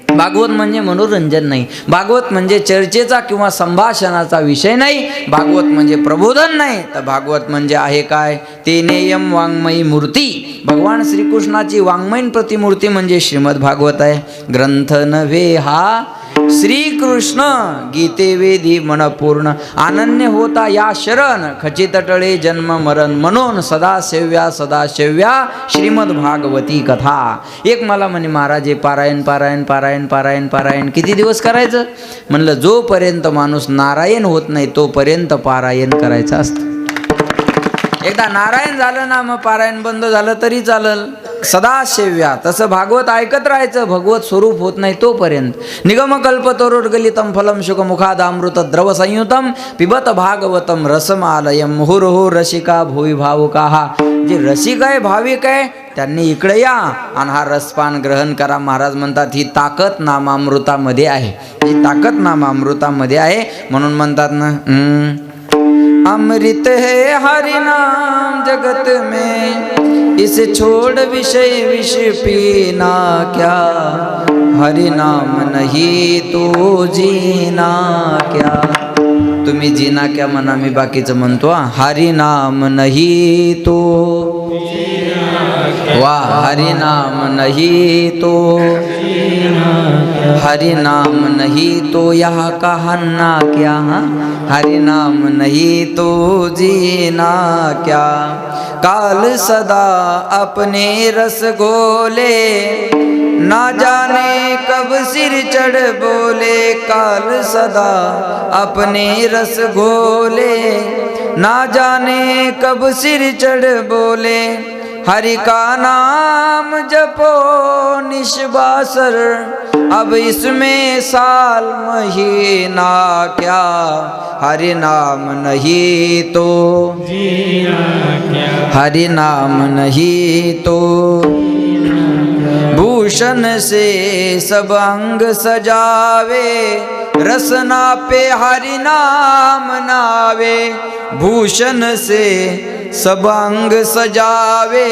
भागवत म्हणजे मनोरंजन नाही, भागवत म्हणजे चर्चेचा किंवा संभाषणाचा विषय नाही, भागवत म्हणजे प्रबोधन नाही, तर भागवत म्हणजे आहे काय तेनेयम वाङ्मयी मूर्ती. भगवान श्रीकृष्णाची वाङ्मयीन प्रतिमूर्ती म्हणजे श्रीमद भागवत आहे. ग्रंथ नव्हे हा श्रीकृष्ण गीते वेदी मनपूर्ण. अनन्य होता या शरण खचित टळे जन्म मरण म्हणून सदा सेव्या श्रीमद भागवती कथा. एक मला म्हणे महाराज हे पारायण पारायण पारायण पारायण पारायण किती दिवस करायचं. म्हणलं जोपर्यंत माणूस नारायण होत नाही तोपर्यंत पारायण करायचं असतं. एकदा नारायण झालं ना मग पारायण बंद झालं तरी चालल. सदा सेव्या तसं भागवत ऐकत राहायचं. भगवत स्वरूप होत नाही तोपर्यंत. निगमकल्पतरोर्गलितं फलं शुकमुखादामृत द्रव संयुतम पिबत भागवतम रसमालयम मुहुर्हु रसिका भुवि भावुकाहा. जे रसिक आहे भाविक आहे त्यांनी इकडे या आणि हा रसपान ग्रहण करा. महाराज म्हणतात ही ताकद नामामृतामध्ये आहे. ही ताकद नामामृतामध्ये आहे. म्हणून म्हणतात ना अमृत है हरि नाम जगत में, इसे छोड़ विषय विष पीना क्या. हरि नाम नहीं तो जीना क्या. तुम्ही जीना क्या म्हणा, मी बाकीचं म्हणतो. हरि नाम नहीं तो वा हरि नाम नहीं तो हरि नाम नहीं तो यहाँ कहना क्या. हरि नाम नहीं तो जीना क्या. काल सदा अपने रस घोले, ना जाने कब सिर चढ़ बोले. काल सदा अपने रस घोले, ना जाने कब सिर चढ़ बोले. हरि का नाम जपो निश्वासर, अब इसमें साल महीना क्या. हरि नाम नहीं तो हरि नाम नहीं तो भूषण से सब अंग सजावे. रसना पे हरि नाम नावे, भूषण से सब अंग सजावे।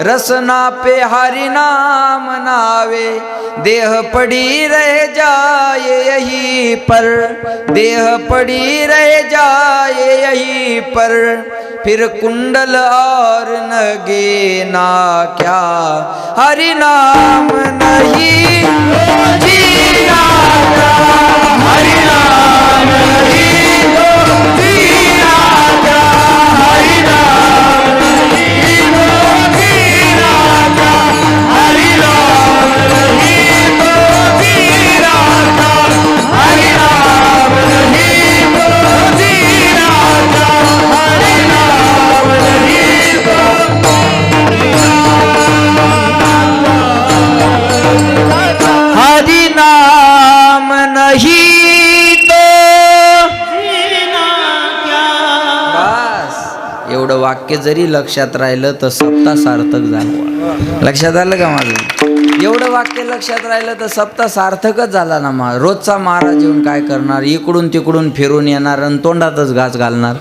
रसना पे हरि नाम नावे, देह पड़ी रह जाए यहीं पर, देह पड़ी रह जाए यहीं पर। फिर कुंडल और नगे ना क्या, हरि नाम नहीं जीना जा, हरि नाम नहीं जीना जा, हरि नाम नहीं जीना जा, हरि नाम नहीं जीना जा, हरि नाम नहीं जीना जा, हरि नाम हरि नाम नहीं तो बस एवढं वाक्य जरी लक्षात राहिलं तर सप्ताह सार्थक झालं. लक्षात आलं का माझं? एवढं वाक्य लक्षात राहिलं तर सप्ताह सार्थकच झाला ना. मग रोजचा महाराज येऊन काय करणार, इकडून तिकडून फिरून येणार आणि तोंडातच घास घालणार.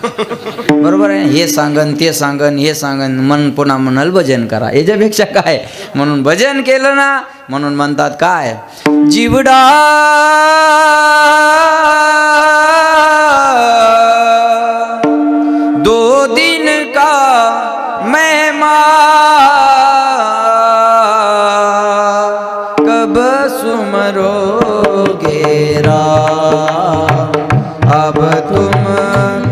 बरोबर आहे. हे सांगन ते सांगन हे सांगन, मन पुन्हा म्हणाल भजन करा. याच्यापेक्षा काय, म्हणून भजन केलं ना. म्हणून म्हणतात काय, जीवडा दो दिन का मेहमान, कब सुमरोगे राम, अब तुम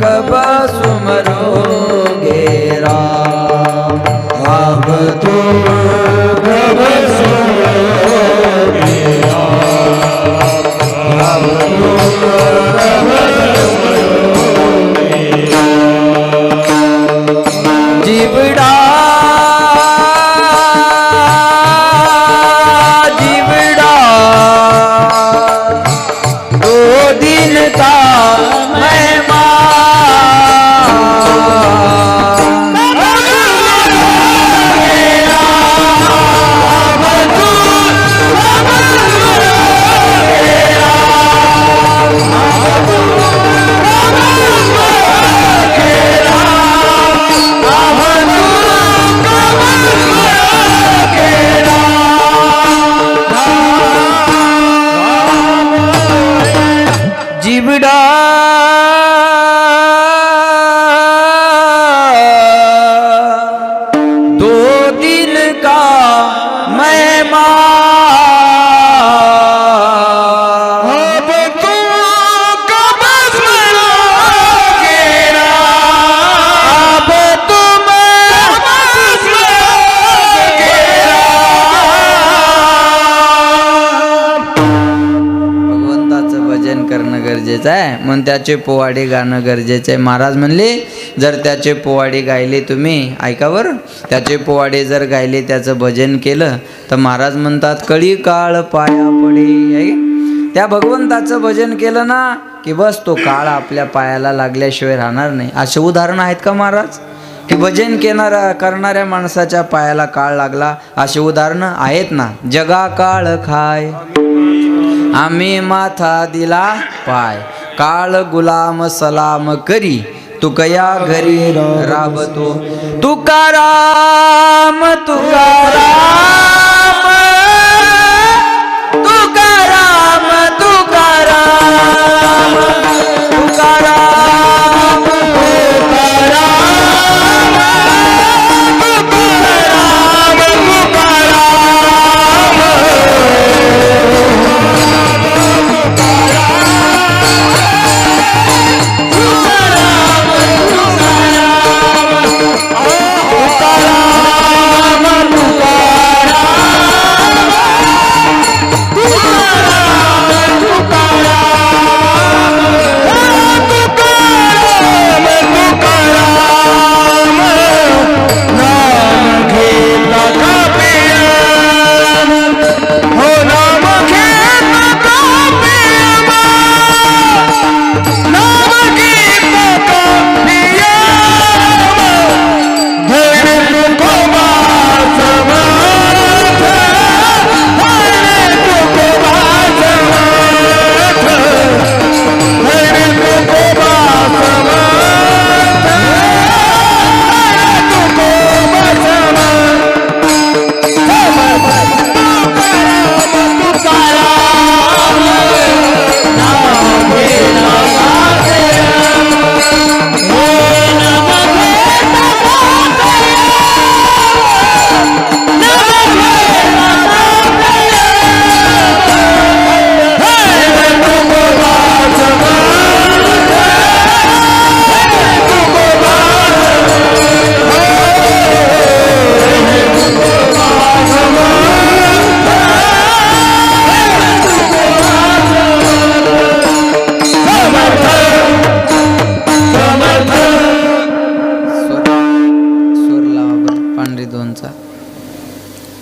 कब सुमरोगे राम, अब तुम कब सुमरोगे राम, अब तुम कब सुमरोगे राम। जीवड़ा जीवड़ा दो दिन का जीवड़ा दो दिन का मेहमान, अब तुम कब सुमरोगे राम, अब तुम कब सुमरोगे राम। भगवंताचं भजन करणं गरजेचं आहे, म्हणून त्याचे पोवाडे गाणं गरजेचं आहे. महाराज म्हणले जर त्याचे पोवाडे गायले तुम्ही, ऐका बरं, त्याचे पोवाडे जर गायले, त्याचं भजन केलं तर महाराज म्हणतात कळी काळ पाया पडे. त्या भगवंताचं भजन केलं ना की बस तो काळ आपल्या पायाला लागल्याशिवाय राहणार नाही. असे उदाहरण आहेत का महाराज, की भजन करणाऱ्या माणसाच्या पायाला काळ लागला? असे उदाहरणं आहेत ना. जगा काळ खाय आम्ही माथा दिला पाय, काळ गुलाम सलाम करी तुकया घरी राबतो. तुकाराम तुकाराम तुकाराम तुकाराम तुकाराम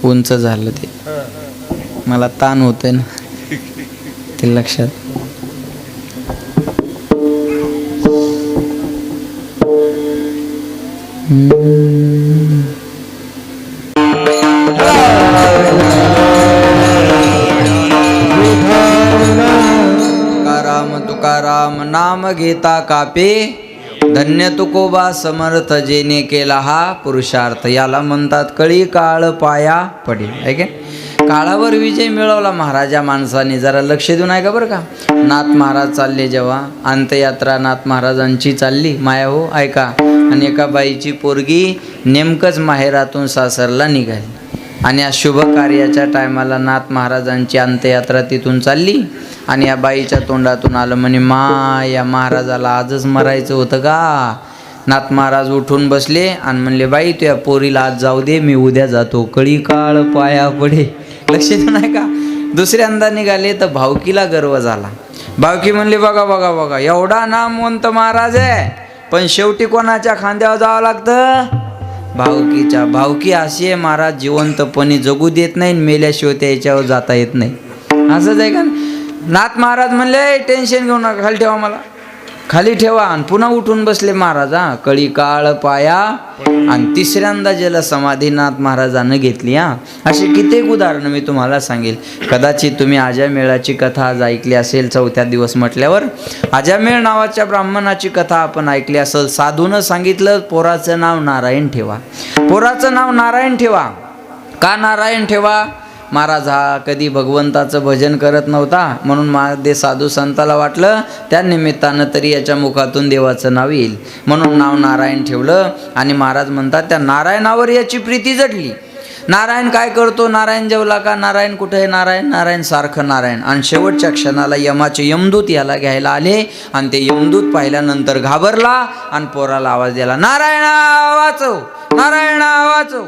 उंच झालं ते, मला ताण होतंय ना ते लक्षात. तुकाराम नाम घेता कापे, धन्य तुकोबा समर्थ जेने केला हा पुरुषार्थ. याला म्हणतात कळी काळ पाया पडे. ऐके काळावर विजय मिळवला महाराजा माणसाने. जरा लक्ष देऊन ऐका बरं का. नाथ महाराज चालले जेव्हा, अंत्ययात्रा नाथ महाराजांची चालली माया हो ऐका. आणि एका बाईची पोरगी नेमकंच माहेरातून सासरला निघाली आणि या शुभ कार्याच्या टायमाला नाथ महाराजांची अंत्ययात्रा तिथून चालली आणि या बाईच्या तोंडातून आलं म्हणे, मा या महाराजाला आजच मरायचं होतं का. नाथ महाराज उठून बसले आणि म्हणले, बाई तू या पोरीला आज जाऊ दे, मी उद्या जातो. कळी काळ पाया पडे. लक्ष देऊ नाही का. दुसऱ्यांदा निघाले तर भावकीला गर्व झाला. भावकी म्हणले, बघा बघा बघा एवढा नामवंत महाराज आहे, पण शेवटी कोणाच्या खांद्यावर जावं लागतं, भावकीच्या. भावकी अशी आहे महाराज, जिवंतपणी जगू देत नाही, मेल्याशिवाय त्याच्यावर जाता येत नाही. असंच आहे का. नाथ महाराज म्हणले, टेन्शन घेऊ नका, खाली ठेवा मला, खाली ठेवा. आणि पुन्हा उठून बसले महाराज. कळी काळ पाया. आणि तिसऱ्यांदा जल समाधी नाथ महाराजांना घेतली. अशी कित्येक उदाहरणं मी तुम्हाला सांगेल. कदाचित तुम्ही आजामेळाची कथा आज ऐकली असेल. चौथ्या दिवस म्हटल्यावर आजामेळ नावाच्या ब्राह्मणाची कथा आपण ऐकली असेल. साधूनं सांगितलं, पोराचं नाव नारायण ठेवा, पोराचं नाव नारायण ठेवा. का नारायण ठेवा. महाराज हा कधी भगवंताचं भजन करत नव्हता, म्हणून ते साधू संताला वाटलं त्या निमित्तानं तरी याच्या मुखातून देवाचं नाव येईल, म्हणून नाव नारायण ठेवलं. आणि महाराज म्हणतात त्या नारायणावर याची प्रीती जडली. नारायण काय करतो, नारायण जेवला का, नारायण कुठे आहे, नारायण नारायण सारखं नारायण. आणि शेवटच्या क्षणाला यमाचे यमदूत याला घ्यायला आले आणि ते यमदूत पाहिल्यानंतर घाबरला आणि पोराला आवाज दिला, नारायणा वाचव, नारायणा वाचव.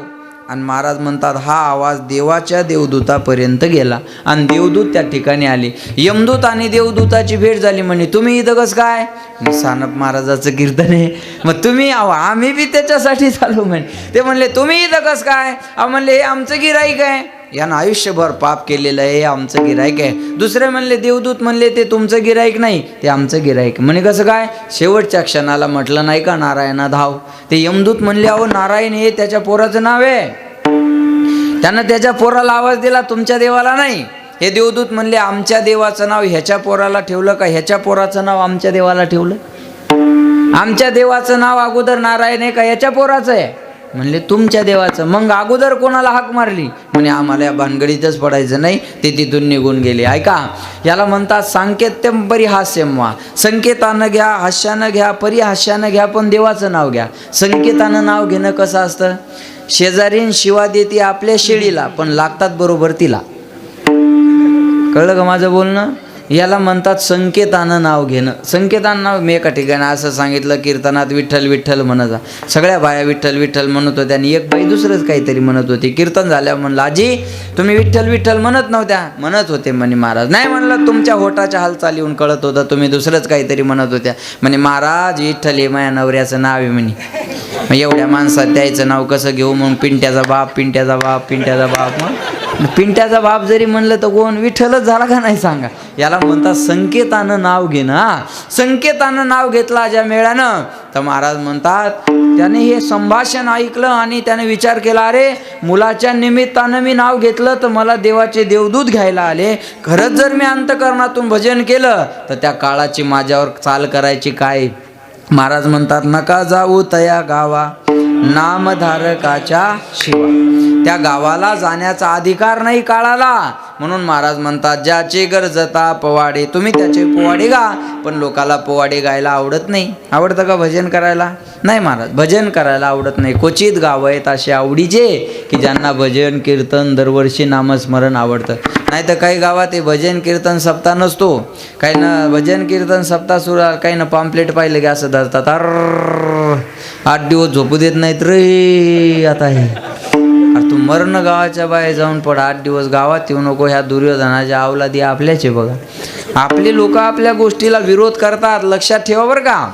आणि महाराज म्हणतात हा आवाज देवाच्या देवदूतापर्यंत गेला आणि देवदूत त्या ठिकाणी आले. यमदूत आणि देवदूताची भेट झाली. म्हणे, तुम्ही इथं कसं काय. सानप महाराजाचं कीर्तन आहे. मग तुम्ही आम्ही बी त्याच्यासाठी चालू म्हणे. ते म्हणले, तुम्ही इथं कसं काय. म्हणले, हे आमचं गिराईक आहे, यानं आयुष्यभर पाप केलेलं आहे, हे आमचं गिराईक आहे. दुसरे म्हणले, देवदूत म्हणले, ते तुमचं गिराईक नाही, ते आमचं गिराईक. म्हणे, कसं काय. शेवटच्या क्षणाला म्हटलं नाही का नारायणा धाव. ते यमदूत म्हणले, अहो नारायण हे त्याच्या पोराचं नाव आहे, त्यानं त्याच्या पोराला आवाज दिला, तुमच्या देवाला नाही. हे देवदूत म्हणले, आमच्या देवाचं नाव ह्याच्या पोराला ठेवलं का ह्याच्या पोराचं नाव आमच्या देवाला ठेवलं. आमच्या देवाचं नाव अगोदर नारायण आहे का याच्या पोराचं आहे. म्हणले, तुमच्या देवाचं. मग अगोदर कोणाला हाक मारली. म्हणे, आम्हाला या भानगडीतच पडायचं नाही. ते तिथून निघून गेले. ऐका, याला म्हणतात सांकेत्यम परिहास्यम वा. संकेतानं घ्या, हास्यानं घ्या, परिहास्यानं घ्या, पण देवाचं नाव घ्या. संकेतानं नाव घेणं कसं असतं. शेजारीन शिवा देते आपल्या शेळीला, पण लागतात बरोबर तिला. कळलं का माझं बोलणं. याला म्हणतात संकेतानं नाव घेणं. संकेतानं नाव. मी एका ठिकाणी असं सांगितलं, कीर्तनात विठ्ठल विठ्ठल म्हणत. सगळ्या बाया विठ्ठल विठ्ठल म्हणत होत्या आणि एक बाई दुसरंच काहीतरी म्हणत होती. कीर्तन झाल्यावर म्हणलं, आजी तुम्ही विठ्ठल विठ्ठल म्हणत नव्हत्या. म्हणत होते म्हणे महाराज. नाही म्हणलं, तुमच्या होटाच्या हालचाल येऊन कळत होतं, तुम्ही दुसरंच काहीतरी म्हणत होत्या. म्हणे, महाराज विठ्ठल हे माझ्या नवऱ्याचं नाव आहे म्हणे. मग एवढ्या माणसात त्याचं नाव कसं घेऊ. मग पिंट्याचा बाप, पिंट्याचा बाप, पिंट्याचा बाप. मग पिंट्याचा बाप जरी म्हणलं तर कोण विठ्ठलच झाला का नाही सांगा. याला म्हणतात संकेतानं नाव घेणं. संकेतानं नाव घेतलं ज्या मेळ्यानं, तर महाराज म्हणतात त्याने हे संभाषण ऐकलं आणि त्याने विचार केला, अरे मुलाच्या निमित्तानं मी नाव घेतलं तर मला देवाचे देवदूत घ्यायला आले. खरंच जर मी अंतकरणातून भजन केलं तर त्या काळाची माझ्यावर चाल करायची काय. महाराज म्हणतात, नका जाऊ तया गावा नामधारकाच्या शिवा. त्या गावाला जाण्याचा अधिकार नाही काळाला. म्हणून महाराज म्हणतात, ज्याचे गरजता पोवाडे. तुम्ही त्याचे पोवाडे गा, पण लोकाला पोवाडे गायला आवडत नाही. आवडतं का भजन करायला. नाही महाराज, भजन करायला आवडत नाही. क्वचित गाव आहेत असे आवडीचे की ज्यांना भजन कीर्तन दरवर्षी नामस्मरण आवडतं. नाही तर काही गावात हे भजन कीर्तन सप्ताह नसतो. काही ना भजन कीर्तन सप्ताह सुरू, काही ना पॉम्पलेट पाहिलं की असं धरतात, अर 8 दिवस झोपू देत नाहीत रे. आता हे अरे तू मरण गावाच्या बाहेर जाऊन पड, 8 दिवस गावात येऊ नको. ह्या दुर्योधनाच्या अवलादी आपल्याचे बघा. आपली लोक आपल्या गोष्टीला विरोध करतात. लक्षात ठेवा बरं का.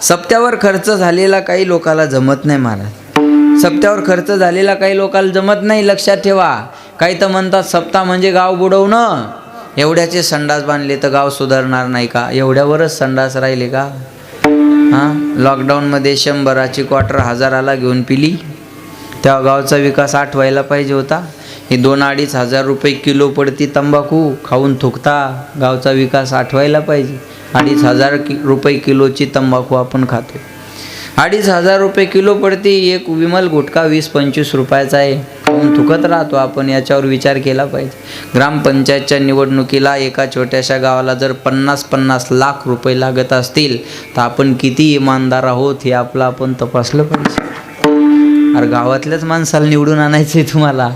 सप्त्यावर खर्च झालेला काही लोकाला जमत नाही महाराज. सप्त्यावर खर्च झालेला काही लोकांना जमत नाही, लक्षात ठेवा. काही तर म्हणतात सप्ताह म्हणजे गाव बुडवणं. एवढ्याचे संडास बांधले तर गाव सुधारणार नाही का? एवढ्यावरच संडास राहिले का? हां, लॉकडाऊनमध्ये 100ची क्वार्टर 1000ला घेऊन पिली, तेव्हा गावचा विकास आठवायला पाहिजे होता. हे 2-2.5 हजार रुपये किलो पडती तंबाखू खाऊन थुकता, गावचा विकास आठवायला पाहिजे. 2,500 रुपये किलोची तंबाखू आपण खातो. 2,500 रुपये किलो पडती. एक विमल गुटखा 20-25 रुपयाचा आहे, खाऊन थुकत राहतो आपण. याच्यावर विचार केला पाहिजे. ग्रामपंचायतच्या निवडणुकीला एका छोट्याशा गावाला जर 50-50 लाख रुपये लागत असतील तर आपण किती इमानदार आहोत हे आपलं आपण तपासलं पाहिजे. अरे गावातल्याच माणसाला निवडून आणायचं आहे तुम्हाला,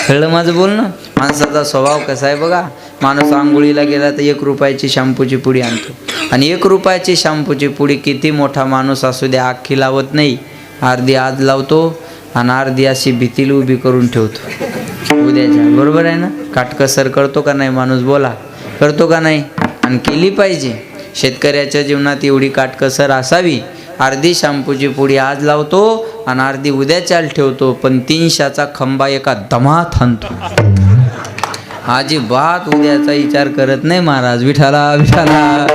कळलं माझं बोलणं? माणसाचा स्वभाव कसा आहे बघा. माणूस आंघोळीला गेला तर 1 रुपयाची शॅम्पूची पुडी आणतो, आणि 1 रुपयाची शॅम्पूची पुडी किती मोठा माणूस असू द्या अख्खी लावत नाही, अर्धी आज लावतो आणि अर्धी अशी भीतीला उभी करून ठेवतो उद्याच्या. बरोबर आहे ना? काटकसर करतो का नाही माणूस? बोला, करतो का नाही? आणि केली पाहिजे. शेतकऱ्याच्या जीवनात एवढी काटकसर असावी. अर्धी शॅम्पूची पुडी आज लावतो आणि अर्धी उद्या चाल ठेवतो, पण 300चा खंबा एका दमात हाणतो. अजिबात उद्याचा विचार करत नाही महाराज. विठाला विठाला.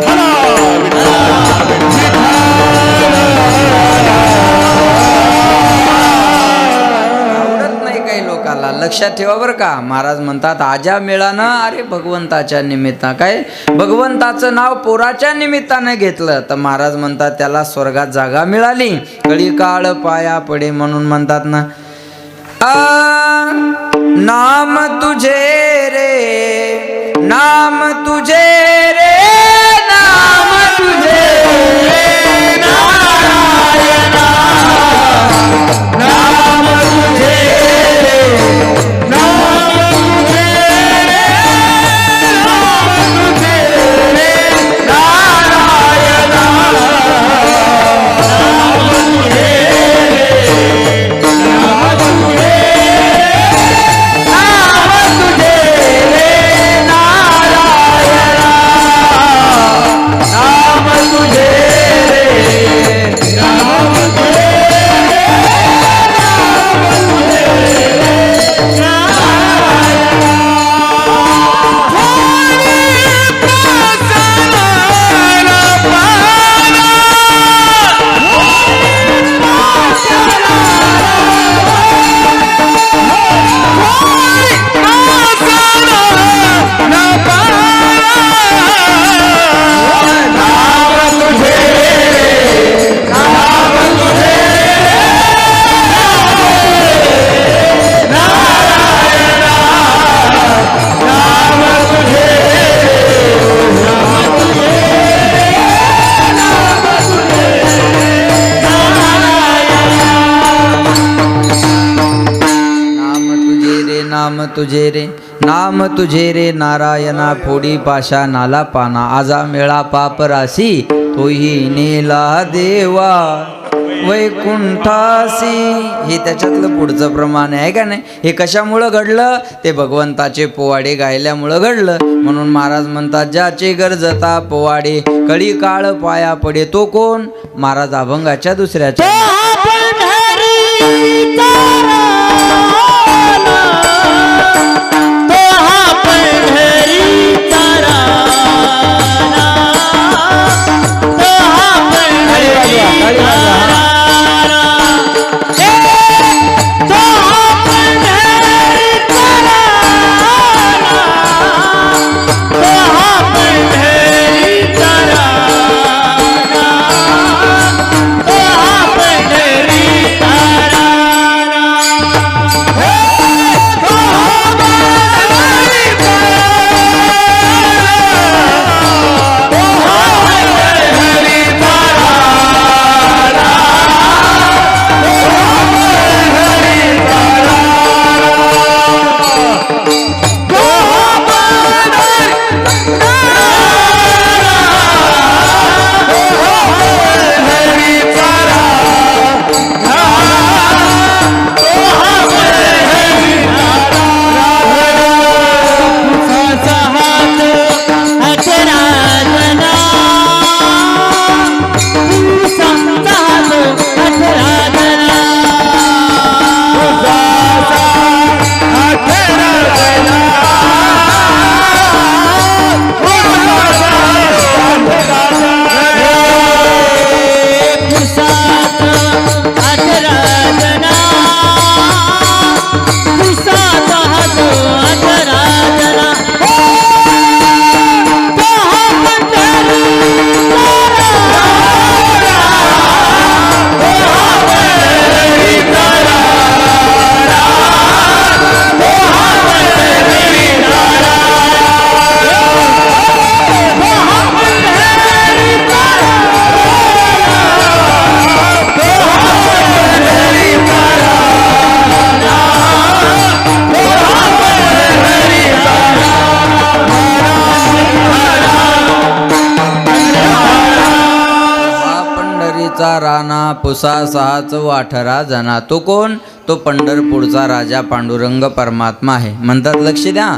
आवडत नाही काही लोकांना, लक्षात ठेवा बरं का. महाराज म्हणतात आजा मिळानं, अरे भगवंताच्या निमित्तानं. काय भगवंताचं नाव पोराच्या निमित्तानं घेतलं तर महाराज म्हणतात त्याला स्वर्गात जागा मिळाली. कळी काळ पाया पडे म्हणून म्हणतात ना, नाम तुझे रे, नाम तुझे रे, नाम तुझे रे नारायणा, नाम तुझे रे, नाम तुझे रे, नाम तुझे रे नारायणा, नाम तुझे रे, नाम तुझे तुझे रे, नाम तुझे रे नारायणा, फोडी पाशा नाला पाना, आजा मेळा पापराशी, तोही नेला देवा वैकुंठासी. हे त्याच्यातलं पुढचं प्रमाण आहे का नाही? हे कशामुळं घडलं? ते भगवंताचे पोवाडे गायल्यामुळं घडलं. म्हणून महाराज म्हणतात ज्याचे गरजता पोवाडे, कळी काळ पाया पडे. तो कोण? महाराज अभंगाच्या दुसऱ्याच्या. गावाचा राणा पुसा 6 व 18 जना. तो कोण? तो पंढरपूरचा राजा पांडुरंग परमात्मा आहे. म्हणतात लक्ष द्या.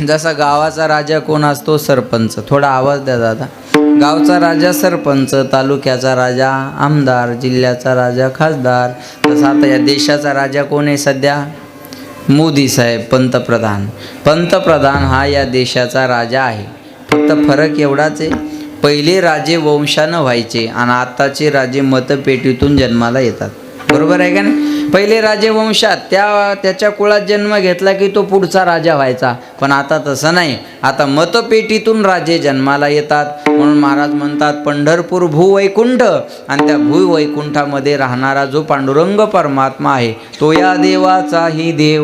जसा गावाचा राजा कोण असतो? सरपंच. थोडा आवाज द्या दादा. गावचा राजा सरपंच, तालुक्याचा राजा आमदार, जिल्ह्याचा राजा खासदार. तसा आता या देशाचा राजा कोण आहे सध्या? मोदी साहेब, पंतप्रधान. पंतप्रधान हा या देशाचा राजा आहे. फक्त फरक एवढाच आहे, पहिले राजे वंशानं व्हायचे आणि आत्ताचे राजे मतपेटीतून जन्माला येतात. बरोबर आहे का नाही? पहिले राजे वंशात त्याच्या कुळात जन्म घेतला की तो पुढचा राजा व्हायचा. पण आता तसं नाही, आता मतपेटीतून राजे जन्माला येतात. म्हणून महाराज म्हणतात पंढरपूर भूवैकुंठ, आणि त्या भूवैकुंठामध्ये राहणारा जो पांडुरंग परमात्मा आहे तो या देवाचाही देव.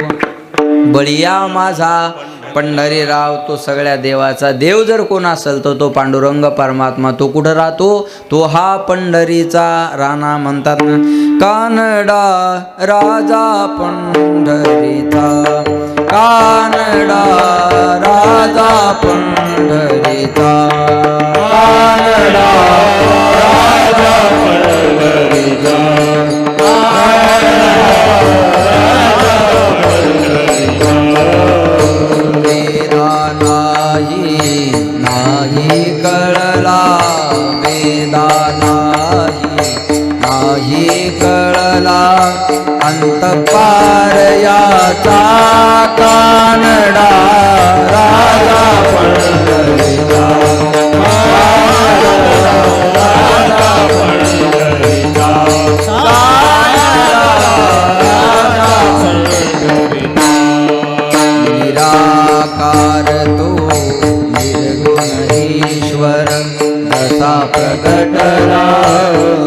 बळीया माझा पंढरीराव, तो सगळ्या देवाचा देव जर कोण असेल तर तो पांडुरंग परमात्मा. तो कुठं राहतो? तो हा पंढरीचा राणा. म्हणतात ना, कानडा राजा पंढरीचा, कानडा राजा पंढरीचा, कानडा राजा पंढरीचा. नाही कळला वेदा, नाही कळला अंतपार याचा, कानडा राजा पंढरीचा, राजा पंढरीचा, निराकार तो ईश्वर, जसा प्रकटला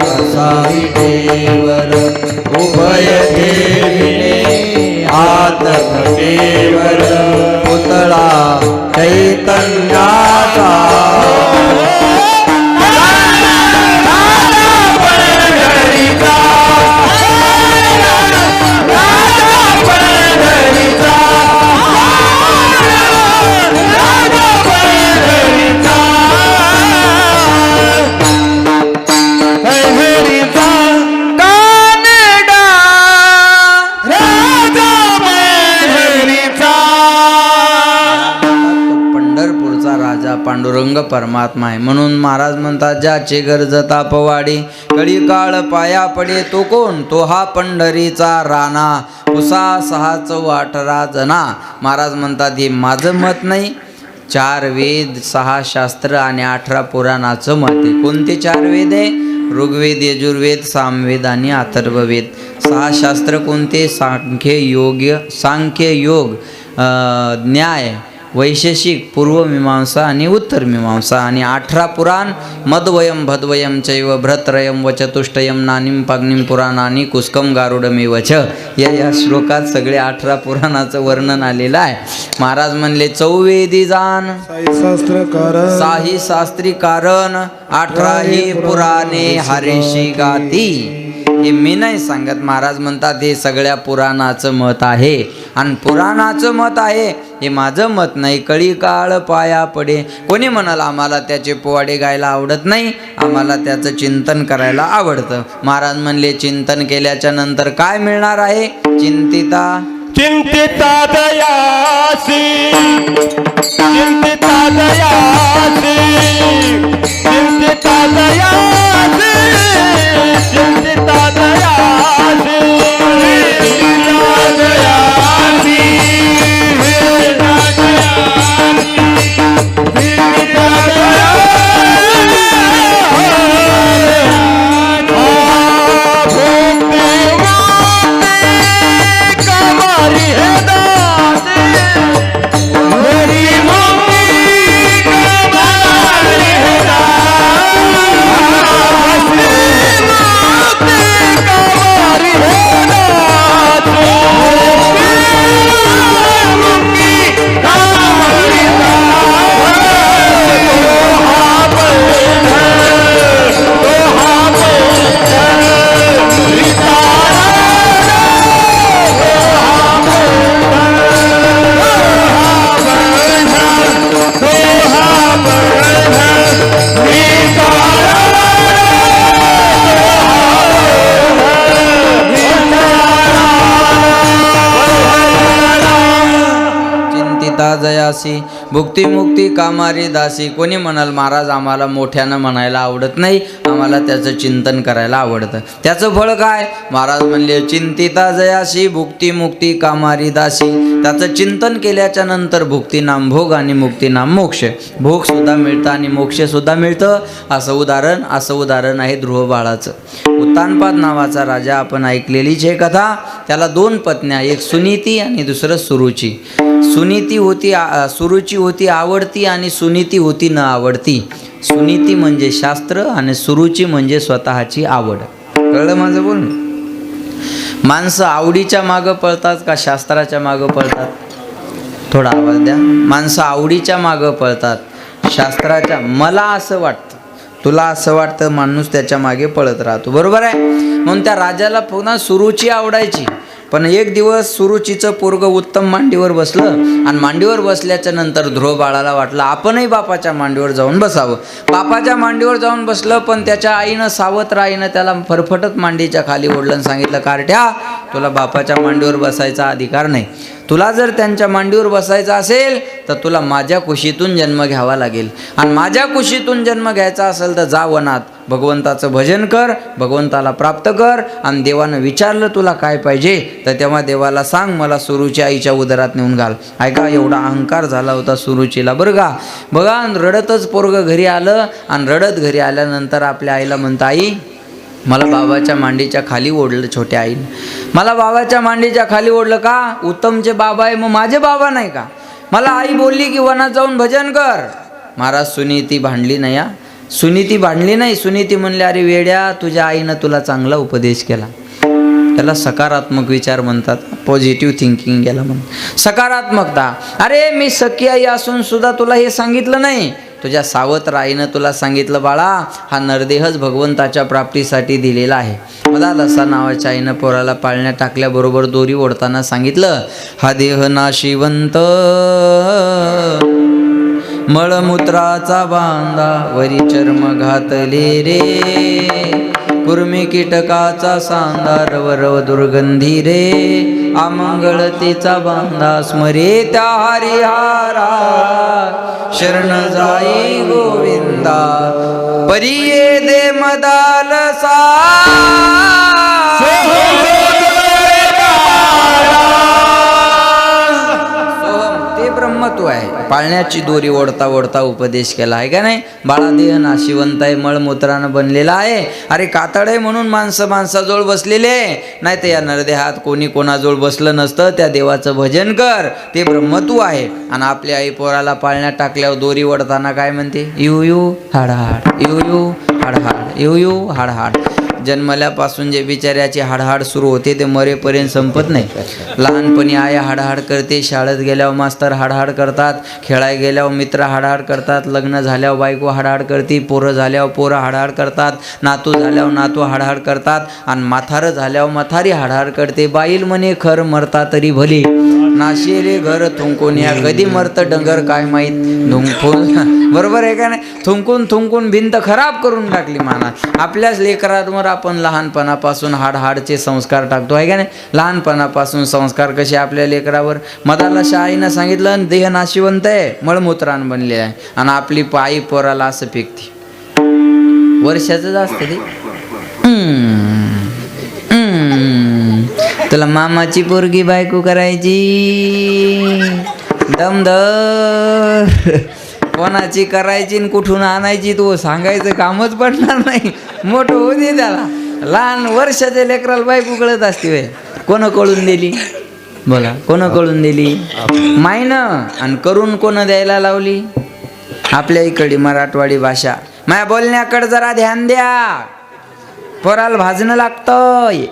तसा विटेवर, उभय देविने हात घटेवर, पुतळा चैतन्याचा. पांडुरंग परमात्मा आहे. म्हणून महाराज म्हणतात ज्याचे गरज तापवाडी, कळी काळ पाया पडे. तो कोण? तो हा पंढरीचा राणा, पुसा 6 व 18 जना. महाराज म्हणतात हे माझं मत नाही, 4 वेद 6 शास्त्र आणि 18 पुराणाचं मत आहे. कोणते 4 वेद आहे? ऋग्वेद, यजुर्वेद, सामवेद आणि अथर्ववेद. 6 शास्त्र कोणते? सांख्य योग, न्याय, वैशेषिक, पूर्वमीमांसा आणि उत्तरमीमांसा. आणि 18 पुराण, मद्वयम भद्वयम चैव भ्रत्रयम व चतुष्टयम नानीम पाग्निम पुराणानी कुस्कम गारुडमेवच. या श्लोकात सगळे 18 पुराणाचं वर्णन आलेलं आहे. महाराज म्हणले चौवेदी जाण, साही शास्त्री कारण, 18 पुराणे हरेशी गाती. हे मी नाही सांगत, महाराज म्हणतात हे सगळ्या पुराणाचं मत आहे. आणि पुराणाचं मत आहे हे माझं मत नाही. कळी काळ पाया पडे. कोणी म्हणाल आम्हाला त्याचे पोवाडे गायला आवडत नाही, आम्हाला त्याचं चिंतन करायला आवडतं. महाराज म्हणले चिंतन केल्याच्या नंतर काय मिळणार आहे? चिंतिता चिंतिता दयासी, चिंतिता दयासी, चिंतिता दयासी, चिंतिता दयासी, चिंतिता दयासी, चिंतिता दयासी. चिंतिता जयासी भुक्ती मुक्ती कामारी दासी. कोणी म्हणाल महाराज आम्हाला मोठ्यानं म्हणायला आवडत नाही, आम्हाला त्याचं चिंतन करायला आवडतं. त्याचं फळ काय? महाराज म्हणले चिंतिता जयासी भुक्ती मुक्ती कामारी दासी. त्याचं चिंतन केल्याच्या नंतर भुक्ती नाम भोग आणि मुक्ती नाम मोक्ष. भोग सुद्धा मिळतं आणि मोक्ष सुद्धा मिळतं. असं उदाहरण आहे ध्रुव बाळाचं. उत्तानपाद नावाचा राजा आपण ऐकलेलीच आहे कथा. त्याला 2 पत्न्या, एक सुनीती आणि दुसरं सुरुची. सुनीती होती सुरुची होती आवडती आणि सुनीती होती न आवडती. सुनीती म्हणजे शास्त्र आणि सुरुची म्हणजे स्वतःची आवड. कळलं माझं बोलणं? माणसं आवडीच्या मागं पळतात का शास्त्राच्या मागं पळतात? थोडा आवाज द्या. माणसं आवडीच्या मागं पळतात शास्त्राच्या. मला असं वाटतं, तुला असं वाटतं, माणूस त्याच्या मागे पळत राहतो. बरोबर आहे. म्हणून त्या राजाला पुन्हा सुरुची आवडायची. पण एक दिवस सुरुचीचं पोरगं उत्तम मांडीवर बसलं आणि मांडीवर बसल्याच्या नंतर ध्रुव बाळाला वाटलं आपणही बापाच्या मांडीवर जाऊन बसावं. बापाच्या मांडीवर जाऊन बसलं, पण त्याच्या आईनं सावत्र आईनं त्याला फरफटत मांडीच्या खाली ओढलं आणि सांगितलं, कारट्या तुला बापाच्या मांडीवर बसायचा अधिकार नाही. तुला जर त्यांच्या मांडीवर बसायचं असेल तर तुला माझ्या कुशीतून जन्म घ्यावा लागेल. आणि माझ्या कुशीतून जन्म घ्यायचा असेल तर जा वनात, भगवंताचं भजन कर, भगवंताला प्राप्त कर. आणि देवानं विचारलं तुला काय पाहिजे तर तेव्हा देवाला सांग मला सुरुची आईच्या उदरात नेऊन घाल. ऐका, एवढा अहंकार झाला होता सुरुचीला बरं का. बघा, रडतच पोरगं घरी आलं आणि रडत घरी आल्यानंतर आपल्या आईला म्हणतं, आई मला बाबाच्या मांडीच्या खाली ओढलं. छोट्या आईने मला बाबाच्या मांडीच्या खाली ओढलं का? उत्तमचे बाबा आहे, मग माझे बाबा नाही का? मला आई बोलली की वनात जाऊन भजन कर. महाराज सुनीती भांडली नाही. सुनीती भांडली नाही. सुनीती म्हणली, अरे वेड्या, तुझ्या आईनं तुला चांगला उपदेश केला. त्याला सकारात्मक विचार म्हणतात, पॉझिटिव्ह थिंकिंग याला म्हणतात, सकारात्मकता. अरे मी सख्खी आई असून सुद्धा तुला हे सांगितलं नाही. तुझ्या सावत्र आईनं तुला सांगितलं, बाळा हा नरदेहच भगवंताच्या प्राप्तीसाठी दिलेला आहे. मला लसा नावाच्या आईनं पोराला पाळण्यात टाकल्याबरोबर दोरी ओढताना सांगितलं, हा देह नाशिवंत मळमूत्राचा बांधा वरी चर्म घातले रे. कुर्मी कीटकाचा सांदा रवरव दुर्गंधी रे. अमंगळतेचा बांधा स्मरे त्या हरिहारा. शरण जाई गोविंदा परिये दे मदालसा. ते ब्रह्मत्व आहे. पाळण्याची दोरी ओढता ओढता उपदेश केला आहे का नाही. बाळा देह नाशिवंत आहे, मळमूत्रानं बनलेला आहे. अरे कातड आहे म्हणून माणसं माणसाजवळ बसलेले, नाही तर या नरदेहात कोणी कोणाजवळ बसलं नसतं. त्या देवाचं भजन कर, ते ब्रह्मत्व आहे. आणि आपल्या आई पोराला पाळण्यात टाकल्यावर दोरी ओढताना काय म्हणते, यू यू हाडहाड, यू यू हाडहाड, यू यू हाडहाड. जन्मल्यापासून जे बिचाऱ्याची हाडहाड सुरू होते ते मरेपर्यंत संपत नाही. लहानपणी आया हाडहाड करते, शाळेत गेल्यावर मास्तर हाडहाड करतात, खेळायला गेल्यावर मित्र हाडहाड करतात, लग्न झाल्यावर बायको हाडहाड करते, पोरं झाल्यावर पोरं हाडहाड करतात, नातू झाल्यावर नातू हाडहाड करतात, आणि म्हातारं झाल्यावर म्हातारी हाडहाड करते. बाईल म्हणे खर मरता तरी भली, नाशिले घर थुंकून या कधी मरतं डंगर काय माहीत धुंकून. बरोबर आहे का नाही. थुंकून थुंकून भिंत खराब करून टाकली माना. आपल्याच लेकरांवर आपण लहानपणापासून हाडहाडचे संस्कार टाकतो आहे का नाही. लहानपणापासून संस्कार कसे आपल्या लेकरावर. मदाला आईनं सांगितलं देह नाशिवंत आहे, मळमूत्रान बनले आहे, आणि आपली आई पोराला असं फेकते. वर्षाचं असतं ते. तुला मामाची पोरगी बायको करायची, दमदर कोणाची करायची आणि कुठून आणायची तो सांगायचं कामच पडणार नाही. मोठं होऊ दे त्याला. लहान वर्षाच्या लेकराला बायको कळत असते वे. कोण कळून दिली बोला, कोण कळून दिली? मायनं. आणि करून कोण द्यायला लावली? आपल्या इकडे मराठवाडी भाषा. माझ्या बोलण्याकडे जरा ध्यान द्या, पोराला भाजणं लागतंय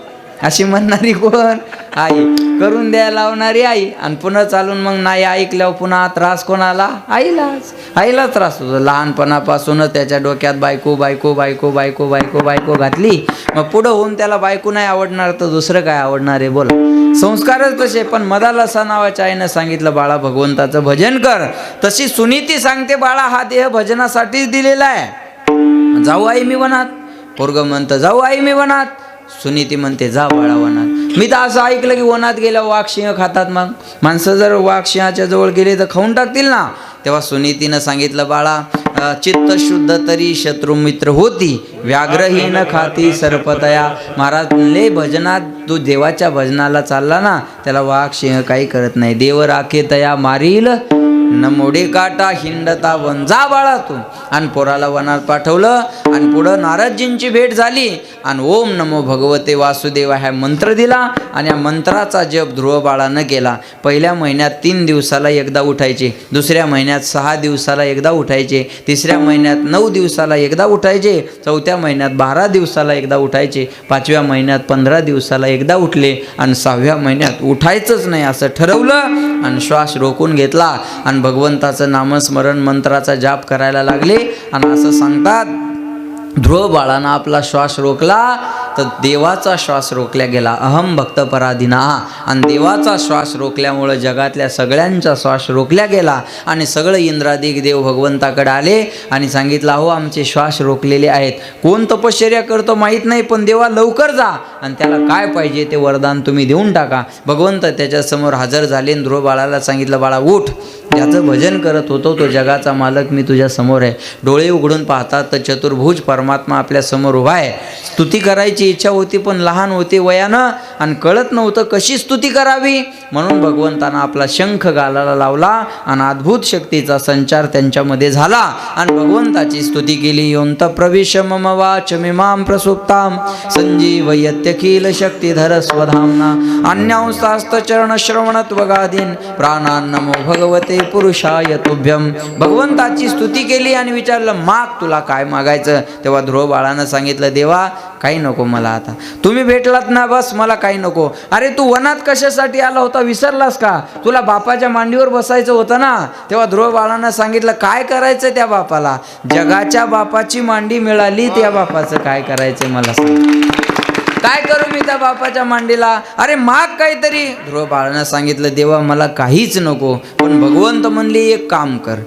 अशी म्हणणारी कोण? आई. करून द्यायला लावणारी आई. आणि पुन्हा चालून मग नाही ऐकल्यावर पुन्हा त्रास कोणाला? आईलाच. आईला त्रास होतो. लहानपणापासूनच त्याच्या डोक्यात बायको बायको बायको बायको बायको बायको घातली, मग पुढं होऊन त्याला बायको नाही आवडणार तर दुसरं काय आवडणार आहे बोला. संस्कारच तसे. पण मदालसा नावाच्या आईनं सांगितलं बाळा भगवंताचं भजन कर. तशी सुनीती सांगते बाळा हा देह भजनासाठीच दिलेला आहे. जाऊ आई मी वनात. पोरगं म्हणतं जाऊ आई मी वनात. सुनीती म्हणते जा बाळा वनात. मी तर असं ऐकलं की वनात गेल्या वाघ सिंह खातात. मग माणसं जर वाघ सिंहाच्या जवळ गेले तर खाऊन टाकतील ना. तेव्हा सुनीतीनं सांगितलं, बाळा चित्त शुद्ध तरी शत्रू मित्र होती, व्याघ्रहीन खाती सर्पतया. महाराज म्हणले भजनात तू देवाच्या भजनाला चालला ना, त्याला वाघ सिंह काही करत नाही. देव राखे तया मारील न मोडे काटा हिंडता वन. जा बाळा तू. आणि पोराला वनात पाठवलं आणि पुढं नारदजींची भेट झाली आणि ओम नमो भगवते वासुदेवा हा मंत्र दिला आणि या मंत्राचा जप ध्रुव बाळानं केला. पहिल्या महिन्यात 3 दिवसाला एकदा उठायचे, दुसऱ्या महिन्यात 6 दिवसाला एकदा उठायचे, तिसऱ्या महिन्यात 9 दिवसाला एकदा उठायचे, चौथ्या महिन्यात 12 दिवसाला एकदा उठायचे, 5व्या महिन्यात 15 दिवसाला एकदा उठले आणि 6व्या महिन्यात उठायचंच नाही असं ठरवलं आणि श्वास रोखून घेतला आणि भगवंताचं नामस्मरण मंत्राचा जाप करायला लागले. आणि असं सांगतात ध्रुव बाळानं आपला श्वास रोखला तर देवाचा श्वास रोखल्या गेला. अहम भक्त पराधीना. आणि देवाचा श्वास रोखल्यामुळं जगातल्या सगळ्यांचा श्वास रोखल्या गेला आणि सगळं इंद्रादिक देव भगवंताकडे आले आणि सांगितलं, हो आमचे श्वास रोखलेले आहेत. कोण तपश्चर्या करतो माहीत नाही, पण देवा लवकर जा आणि त्याला काय पाहिजे ते वरदान तुम्ही देऊन टाका. भगवंत त्याच्यासमोर हजर झाले. ध्रुव बाळाला सांगितलं, बाळा उठ, ज्याचं भजन करत होतो तो जगाचा मालक मी तुझ्या समोर आहे. डोळे उघडून पाहतात तर चतुर्भुज परमात्मा आपल्या समोर उभा आहे. स्तुती करायची इच्छा होती पण लहान होते वयानं आणि कळत नव्हतं कशी स्तुती करावी. म्हणून भगवंतानं आपला शंख गालाला लावला आणि अद्भुत शक्तीचा संचार त्यांच्यामध्ये झाला आणि भगवंताची स्तुती केली. योंत प्रविश मम वाचमिमां प्रसुप्तां संजीवयत्यखिल शक्तिधर स्वधाम्ना अन्यांस्तास्त चरण श्रवणत्वगादीन प्राणान् नमो भगवते पुरुषाय तुभ्यम. भगवंताची स्तुती केली आणि विचारलं, माग तुला काय मागायचं. तेव्हा ध्रुव बाळानं सांगितलं, देवा काही नको मला, आता तुम्ही भेटलात ना बस, मला काही नको. अरे तू वनात कशासाठी आला होता विसरलास का? तुला बापाच्या मांडीवर बसायचं होतं ना. तेव्हा ध्रुव बाळानं सांगितलं, काय करायचं त्या बापाला? जगाच्या बापाची मांडी मिळाली, त्या बापाचं काय करायचं मला सांग. काय करू मी त्या बापाच्या मांडीला? अरे माग काहीतरी. ध्रुव बाळानं सांगितलं, देवा मला काहीच नको, पण भगवंत म्हणले एक काम कर,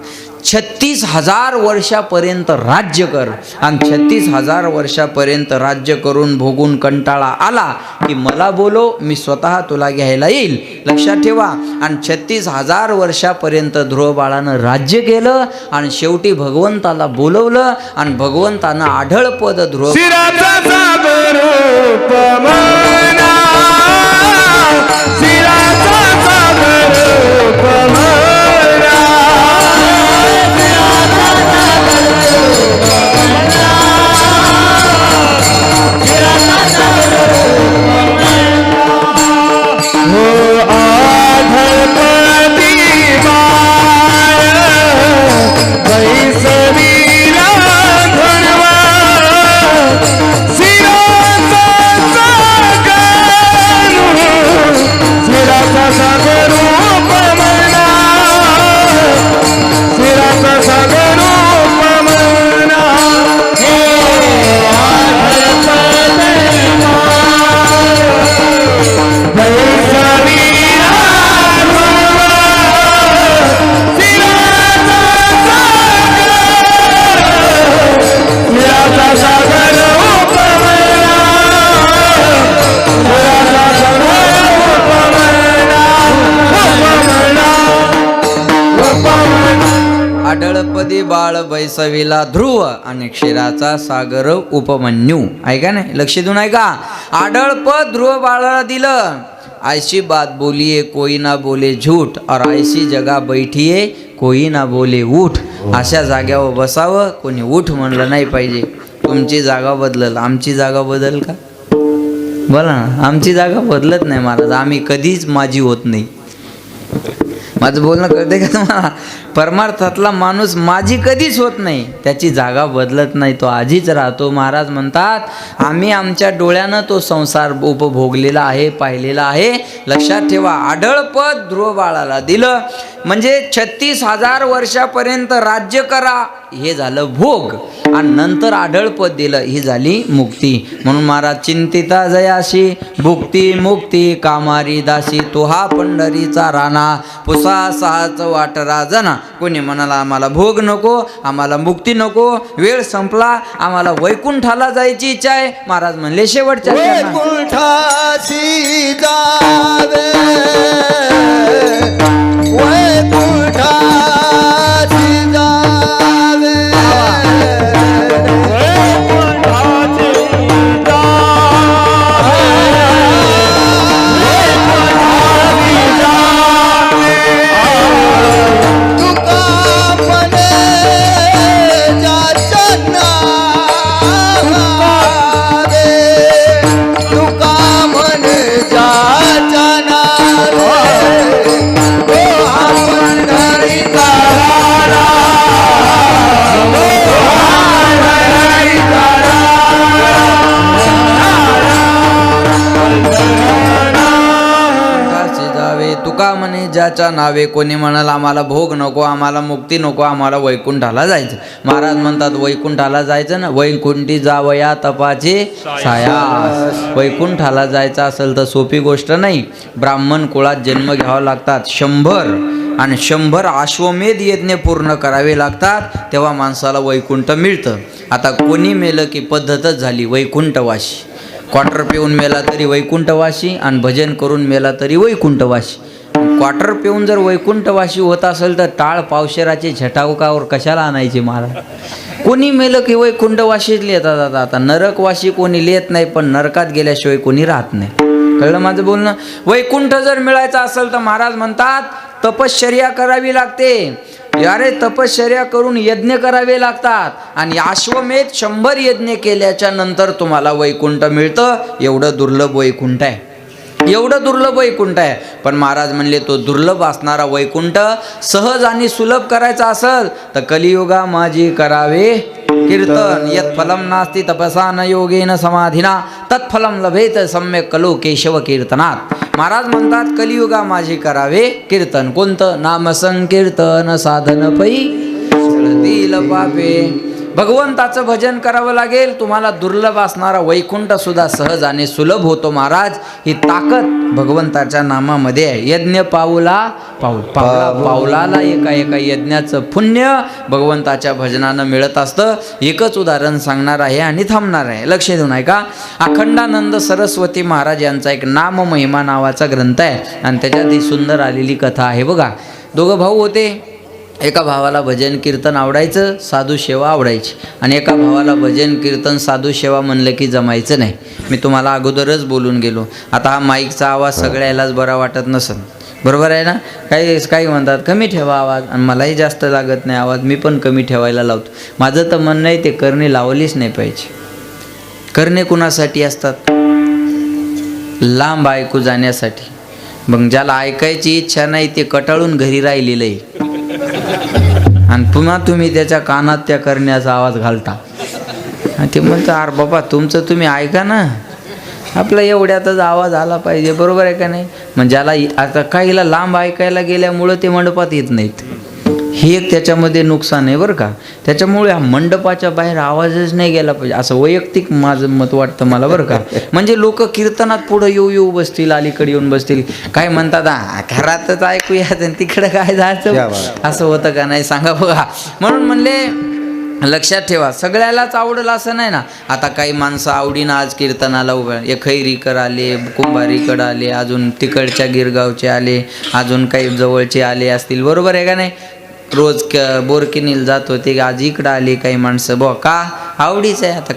36,000 वर्षापर्यंत राज्य कर आणि 36,000 वर्षापर्यंत राज्य करून भोगून कंटाळा आला की मला बोलो, मी स्वतः तुला घ्यायला येईल. लक्षात ठेवा. आणि 36,000 वर्षापर्यंत ध्रुव बाळानं राज्य केलं आणि शेवटी भगवंताला बोलवलं आणि भगवंतानं आढळपद ध्रुव आढळपदी बाळ बैसविला ध्रुव आणि क्षीराचा सागर उपमन्यू. ऐका नाही, लक्ष देऊन ऐका. आढळपद ध्रुव बाळाला दिलं. ऐसी बात बोलिये कोई ना बोले झूठ और ऐसी जगा बैठिये कोई ना बोले उठ. अशा जाग्यावर बसावं, कोणी उठ म्हणलं नाही पाहिजे. तुमची जागा बदलल, आमची जागा बदल का? बोला ना. आमची जागा बदलत नाही महाराज, आम्ही कधीच माझी होत नाही. माझं बोलणं कळते का तुम्हाला? परमार्थातला माणूस माझी कधीच होत नाही, त्याची जागा बदलत नाही, तो आधीच राहतो. महाराज म्हणतात आम्ही आमच्या डोळ्यानं तो संसार उपभोगलेला आहे, पाहिलेला आहे. लक्षात ठेवा. आढळपद ध्रुव बाळाला दिलं म्हणजे 36,000 वर्षापर्यंत राज्य करा हे झालं भोग, आणि नंतर आढळपद दिलं ही झाली मुक्ती. म्हणून महाराज चिंतिता जयाशी भुक्ती मुक्ती कामारी दासी, तो हा पंढरीचा राणा पुसा सहाच वाट राजना. कोणी म्हणाला आम्हाला भोग नको, आम्हाला मुक्ती नको, वेळ संपला, आम्हाला वैकुंठाला जायची इच्छा आहे. महाराज म्हणले शेवटच्या क्षणात, वैकुंठाची जावे वैकुंठाची जावे तुका म्हणे ज्याच्या नावे. कोणी म्हणाल आम्हाला भोग नको, आम्हाला मुक्ती नको, आम्हाला वैकुंठाला जायचं. महाराज म्हणतात वैकुंठाला जायचं ना, वैकुंठी जावया तपाचे सायास. वैकुंठाला जायचं असेल तर सोपी गोष्ट नाही. ब्राह्मण कुळात जन्म घ्यावा लागतात 100 आणि 100 अश्वमेध यज्ञ पूर्ण करावे लागतात, तेव्हा माणसाला वैकुंठ मिळतं. आता कोणी मेलं की पद्धतच झाली वैकुंठवाशी. क्वार्टर पिऊन मेला तरी वैकुंठवाशी, आणि भजन करून मेला तरी वैकुंठवाशी. क्वार्टर पिऊन जर वैकुंठवाशी होत असेल तर टाळ पावशेराचे झटावकावर कशाला आणायचे महाराज. कोणी मेलं की वैकुंठवाशीच लिहितात. आता नरकवाशी कोणी लिहित नाही, पण नरकात गेल्याशिवाय कोणी राहत नाही. कळलं माझं बोलणं. वैकुंठ जर मिळायचं असेल तर महाराज म्हणतात तपश्चर्या करावी लागते. अरे तपश्चर्या करून यज्ञ करावे लागतात, आणि अश्वमेध 100 यज्ञ केल्याच्या नंतर तुम्हाला वैकुंठ मिळतं. एवढं दुर्लभ वैकुंठ आहे, एवढं दुर्लभ वैकुंठ आहे. पण महाराज म्हणले तो दुर्लभ असणारा वैकुंठ सहज आणि सुलभ करायचा असेल तर कलियुगा माझी करावे कीर्तन. यत् फलम नास्ति तपसा न योगेन समाधिना तत्फलम लभेत सम्यक कलो केशव कीर्तनात. महाराज म्हणतात कलियुगा माझी करावे कीर्तन. कोणतं? नाम संकीर्तन साधन पै सळतील पापे. भगवंताचं भजन करावं लागेल. तुम्हाला दुर्लभ असणारा वैकुंठ सुद्धा सहज आणि सुलभ होतो. महाराज ही ताकद भगवंताच्या नामामध्ये आहे. यज्ञ पाऊला पावलाला एका यज्ञाचं पुण्य भगवंताच्या भजनानं मिळत असतं. एकच उदाहरण सांगणार आहे आणि थांबणार आहे, लक्ष देऊन ऐका. अखंडानंद सरस्वती महाराज यांचा एक नाम महिमा नावाचा ग्रंथ आहे, आणि त्याच्यात ही सुंदर आलेली कथा आहे बघा. दोघं भाऊ होते. एका भावाला भजन कीर्तन आवडायचं, साधू सेवा आवडायची, आणि एका भावाला भजन कीर्तन साधू सेवा म्हणलं की जमायचं नाही. मी तुम्हाला अगोदरच बोलून गेलो. आता हा माईकचा आवाज सगळ्यालाच बरा वाटत नसेल, बरोबर आहे ना. काही म्हणतात कमी ठेवा आवाज, आणि मलाही जास्त लागत नाही आवाज, मी पण कमी ठेवायला लावतो. माझं तर म्हणणं आहे ते करणे लावलीच नाही पाहिजे. करणे कुणासाठी असतात? लांब ऐकू जाण्यासाठी. मग ज्याला ऐकायची इच्छा नाही ते कटाळून घरी राहिलेलं आहे, आणि पुन्हा तुम्ही त्याच्या कानात त्या करण्याचा आवाज घालता. ते म्हणतं अरे बाबा तुमचं तुम्ही ऐका ना, आपला एवढ्यातच आवाज आला पाहिजे, बरोबर आहे का नाही. मग ज्याला आता काहीला लांब ऐकायला गेल्यामुळं ते मंडपात येत नाहीत, हे एक त्याच्यामध्ये नुकसान आहे बरं का. त्याच्यामुळे हा मंडपाच्या बाहेर आवाजच नाही गेला पाहिजे, असं वैयक्तिक माझं मत वाटतं मला बरं का. म्हणजे लोक कीर्तनात पुढं येऊ बसतील, अलीकडे येऊन बसतील, काय म्हणतात घरातच ऐकूया तिकडं काय जायचं, असं होतं का नाही सांगा बघा. म्हणून म्हणले लक्षात ठेवा, सगळ्यालाच आवडेल असं नाही ना. आता काही माणसं आवडीनं आज कीर्तनाला उभं, खैरीकर आले, कुंभारीकडं आले, अजून तिकडच्या गिरगावचे आले, अजून काही जवळचे आले असतील, बरोबर आहे का नाही. रोज बोरकिनीला जात होते, आज इकडं आले काही माणसं. बघ का आवडीच आहे. आता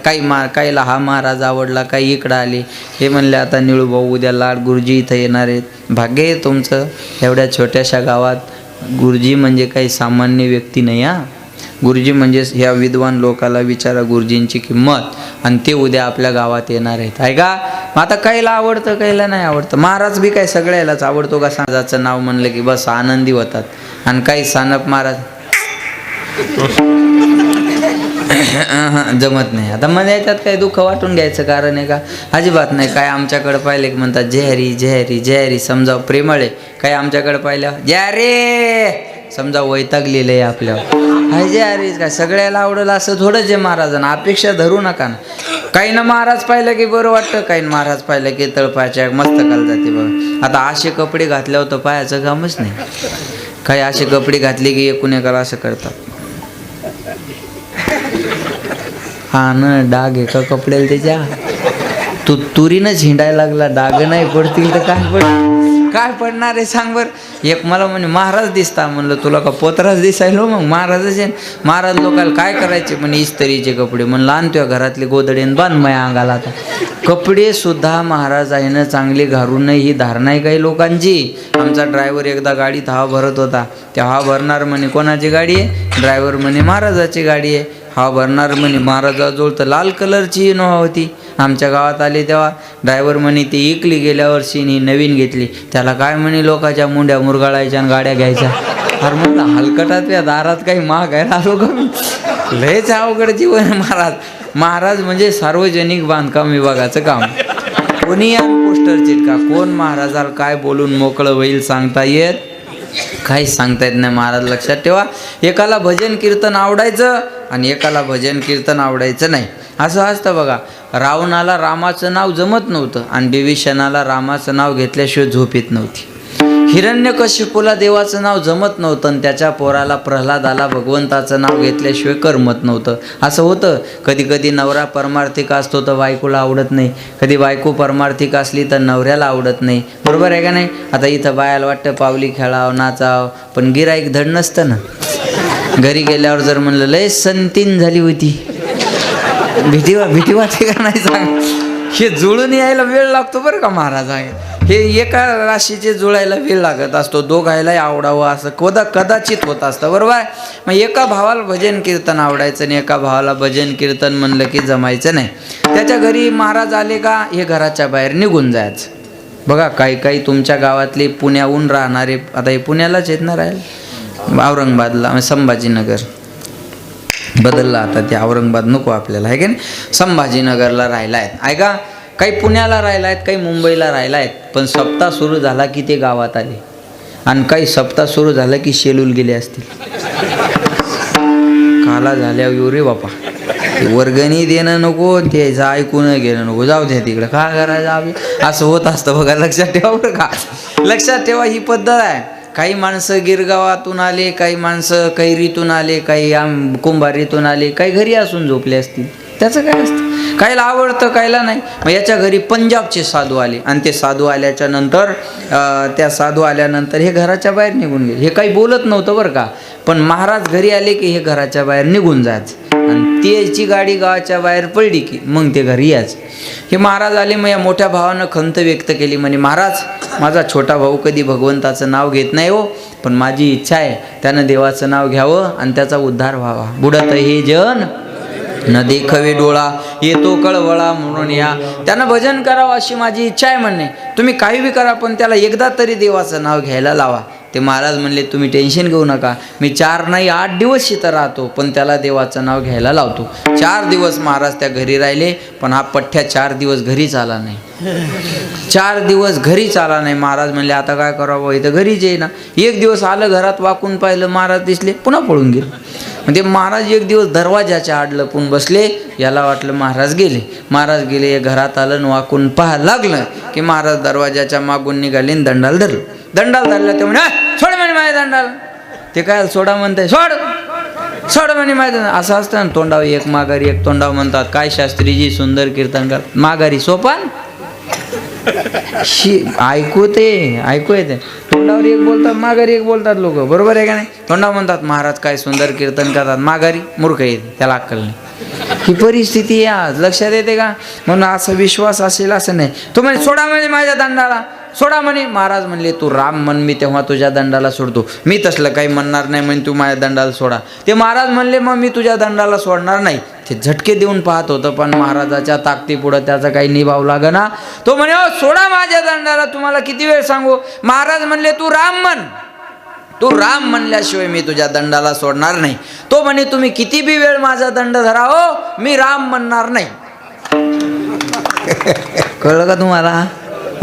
काहीला हा महाराज आवडला, काही इकडं आले. हे म्हणले आता निळूभाऊ उद्या लाड गुरुजी इथं येणार आहेत. भाग्य आहे तुमचं, एवढ्या छोट्याशा गावात गुरुजी म्हणजे काही सामान्य व्यक्ती नाही हा. गुरुजी म्हणजे ह्या विद्वान लोकाला विचारा गुरुजींची किंमत, आणि ते उद्या आपल्या गावात येणार आहेत, आहे का. मग आता काहीला आवडतं काहीला नाही आवडतं. महाराज बी काय सगळ्यालाच आवडतो का. समाजाचं नाव म्हणलं की बस आनंदी होतात, आणि काही सानप महाराज जमत नाही. आता मला याच्यात काही दुःख वाटून घ्यायचं कारण आहे का, अजिबात नाही. काय आमच्याकडे पाहिले की म्हणतात जय हरी जय हरी जय हरी, समजा प्रेमळ आहे. काही आमच्याकडे पाहिलं जय रे समजा वैतागलेलं आहे आपल्यावर. हाय जे अरे काय सगळ्याला आवडलं असं थोडंच आहे महाराजांना. अपेक्षा धरू नका ना. काही ना महाराज पाहिलं की बरं वाटतं, काही महाराज पाहिलं की तळपायाच्या मस्तकाला जाते बघा. आता असे कपडे घातल्यावर तर पायाचं कामच नाही. काही असे कपडे घातले की एकूण एकाला असं करतात. हा ना डाग एका कपड्याला त्याच्या. तू तुरीनंच हिंडायला लागला, डाग नाही पडतील तर काय पडणार आहे सांग बरं. एक मला म्हणे महाराज दिसता. म्हणलं तुला का पोतराच दिसायलो मग महाराजच आहे. महाराज लोकांना काय करायचे म्हणे इस्त्रीचे कपडे. म्हणलं आण तुझ्या घरातले गोदडीन बांध माझ्या अंगाला. आता कपडे सुद्धा महाराज आहे ना चांगले घालून नाही ही धारणा आहे काही लोकांची. आमचा ड्रायव्हर एकदा गाडीत हवा भरत होता. त्या हवा भरणार म्हणे कोणाची गाडी आहे. ड्रायव्हर म्हणे महाराजाची गाडी आहे. हवा भरणार म्हणे महाराजाजवळ तर लाल कलरची इनोवा होती. आमच्या गावात आले तेव्हा ड्रायव्हर म्हणे ती इकली गेल्या वर्षी ही नवीन घेतली. त्याला काय म्हणे लोकांच्या मुंड्या मुरगाळायच्या आणि गाड्या घ्यायच्या. अरे म्हणलं हलकटात या दारात काही मागायला आलो का मी. लयच अवघड जीवन महाराज. महाराज म्हणजे सार्वजनिक बांधकाम विभागाचं काम. कोणी या पोस्टर चिटका. कोण महाराजाला काय बोलून मोकळं होईल सांगता येत काहीच सांगता येत नाही महाराज. लक्षात ठेवा. एकाला भजन कीर्तन आवडायचं आणि एकाला भजन कीर्तन आवडायचं नाही असं असतं बघा. रावणाला रामाचं नाव जमत नव्हतं आणि बिभीषणाला रामाचं नाव घेतल्याशिवाय झोप येत नव्हती. हिरण्यकशिपूला देवाचं नाव जमत नव्हतं आणि त्याच्या पोराला प्रल्हादाला भगवंताचं नाव घेतल्याशिवाय करमत नव्हतं. असं होतं. कधी कधी नवरा परमार्थिक असतो तर बायकोला आवडत नाही. कधी बायको परमार्थिक असली तर नवऱ्याला आवडत नाही. बरोबर आहे का नाही. आता इथं बायाला वाटतं पावली खेळावं नाचावं पण गिऱ्हाईक धड नसतं ना. घरी गेल्यावर जर म्हणलं लय संतीन झाली होती भीती वाटते का नाही सांग. हे जुळून यायला वेळ लागतो बरं का महाराज. हे एका राशीचे जुळायला वेळ लागत असतो. दोघायलाही आवडावं असं कदाचित होत असतं. बरोबर आहे. मग एका भावाला भजन कीर्तन आवडायचं आणि एका भावाला भजन कीर्तन म्हणलं की जमायचं नाही. त्याच्या घरी महाराज आले का हे घराच्या बाहेर निघून जायचं. बघा काही तुमच्या गावातले पुण्याहून राहणारे आता हे पुण्यालाच येत ना राहील औरंगाबादला संभाजीनगर बदलला आता ते औरंगाबाद नको आपल्याला आहे की नाही. संभाजीनगरला राहिला आहेत ऐका. काही पुण्याला राहिला आहेत काही मुंबईला राहिला आहेत. पण सप्ताह सुरू झाला की ते गावात आले आणि काही सप्ताह सुरू झाला की शेलूल गेले असतील. काला झाल्यावर येऊ रे बापा. वर्गणी देणं नको त्याचं ऐकून घेणं नको. जाऊ द्या तिकडं काय करायचं असं होत असतं बघा. लक्षात ठेवा बरं का. लक्षात ठेवा ही पद्धत आहे. काही माणसं गिरगावातून आले, काही माणसं कैरीतून आले, काही कुंभारीतून आले, काही घरी असून झोपले असतील. त्याचं काय असतं. काहीला आवडतं काहीला नाही. मग याच्या घरी पंजाबचे साधू आले आणि ते साधू आल्याच्या नंतर त्या साधू आल्यानंतर हे घराच्या बाहेर निघून गेले. हे काही बोलत नव्हतं बरं का. पण महाराज घरी आले की हे घराच्या बाहेर निघून जायचं आणि त्याची गाडी गावाच्या बाहेर पडली की मग ते घरी यायचं. हे महाराज आले. मग या मोठ्या भावानं खंत व्यक्त केली. म्हणे महाराज माझा छोटा भाऊ कधी भगवंताचं नाव घेत नाही हो. पण माझी इच्छा आहे त्यानं देवाचं नाव घ्यावं आणि त्याचा उद्धार व्हावा. बुडत हे जन न देखवे डोळा येतो कळवळा म्हणून या. त्यानं भजन करावं अशी माझी इच्छा आहे म्हणणे. तुम्ही काही बी करा पण त्याला एकदा तरी देवाचं नाव घ्यायला लावा. ते महाराज म्हणले तुम्ही टेन्शन घेऊ नका. मी 4 नाही 8 दिवस इथं राहतो पण त्याला देवाचं नाव घ्यायला लावतो. 4 दिवस महाराज त्या घरी राहिले. पण हा पठ्ठ्या 4 दिवस घरीच आला नाही. 4 दिवस घरीच आला नाही. महाराज म्हणले आता काय करावं. इथं घरीच आहे ना. 1 दिवस आलं घरात वाकून पाहिलं महाराज दिसले पुन्हा पळून गेले. म्हणजे महाराज 1 दिवस दरवाजाच्या आड लपून बसले. याला वाटलं महाराज गेले. महाराज गेले घरात आलं वाकून पाहायला लागलं की महाराज दरवाजाच्या मागून निघाले दंडाल धरलं. दंडाल धरलं ते म्हणे सोड म्हणे माझ्या दंडाल. ते काय सोडा म्हणताय सोड म्हणे माझ्या. असं असतं ना तोंडावर एक माघारी एक तोंडावर म्हणतात. काय शास्त्रीजी सुंदर कीर्तन कर. माघारी सोपान ऐकू येते. तोंडावर एक बोलतात माघारी एक बोलतात लोक. बरोबर आहे का नाही. तोंडावर म्हणतात महाराज काय सुंदर कीर्तन करतात. माघारी मूर्ख येते त्याला अक्कल नाही. ही परिस्थिती आज लक्षात येते का. म्हणून असा विश्वास असेल असं नाही. तो म्हणे सोडा म्हणे माझ्या दंडाला सोडा म्हणे. महाराज म्हणले तू राम म्हण मी तेव्हा तुझ्या दंडाला सोडतो. मी तसलं काही म्हणणार नाही म्हणे तू माझ्या दंडाला सोडा. ते महाराज म्हणले मग मी तुझ्या दंडाला सोडणार नाही. ते झटके देऊन पाहत होतं पण महाराजाच्या ताकदीपुढं त्याचा काही निभाव लागना. तो म्हणे सोडा माझ्या दंडाला. तुम्हाला किती वेळ सांगू. महाराज म्हणले तू राम म्हण. तू राम म्हणल्याशिवाय मी तुझ्या दंडाला सोडणार नाही. तो म्हणे तुम्ही किती बी वेळ माझा दंड धरा हो मी राम म्हणणार नाही. कळलं का तुम्हाला.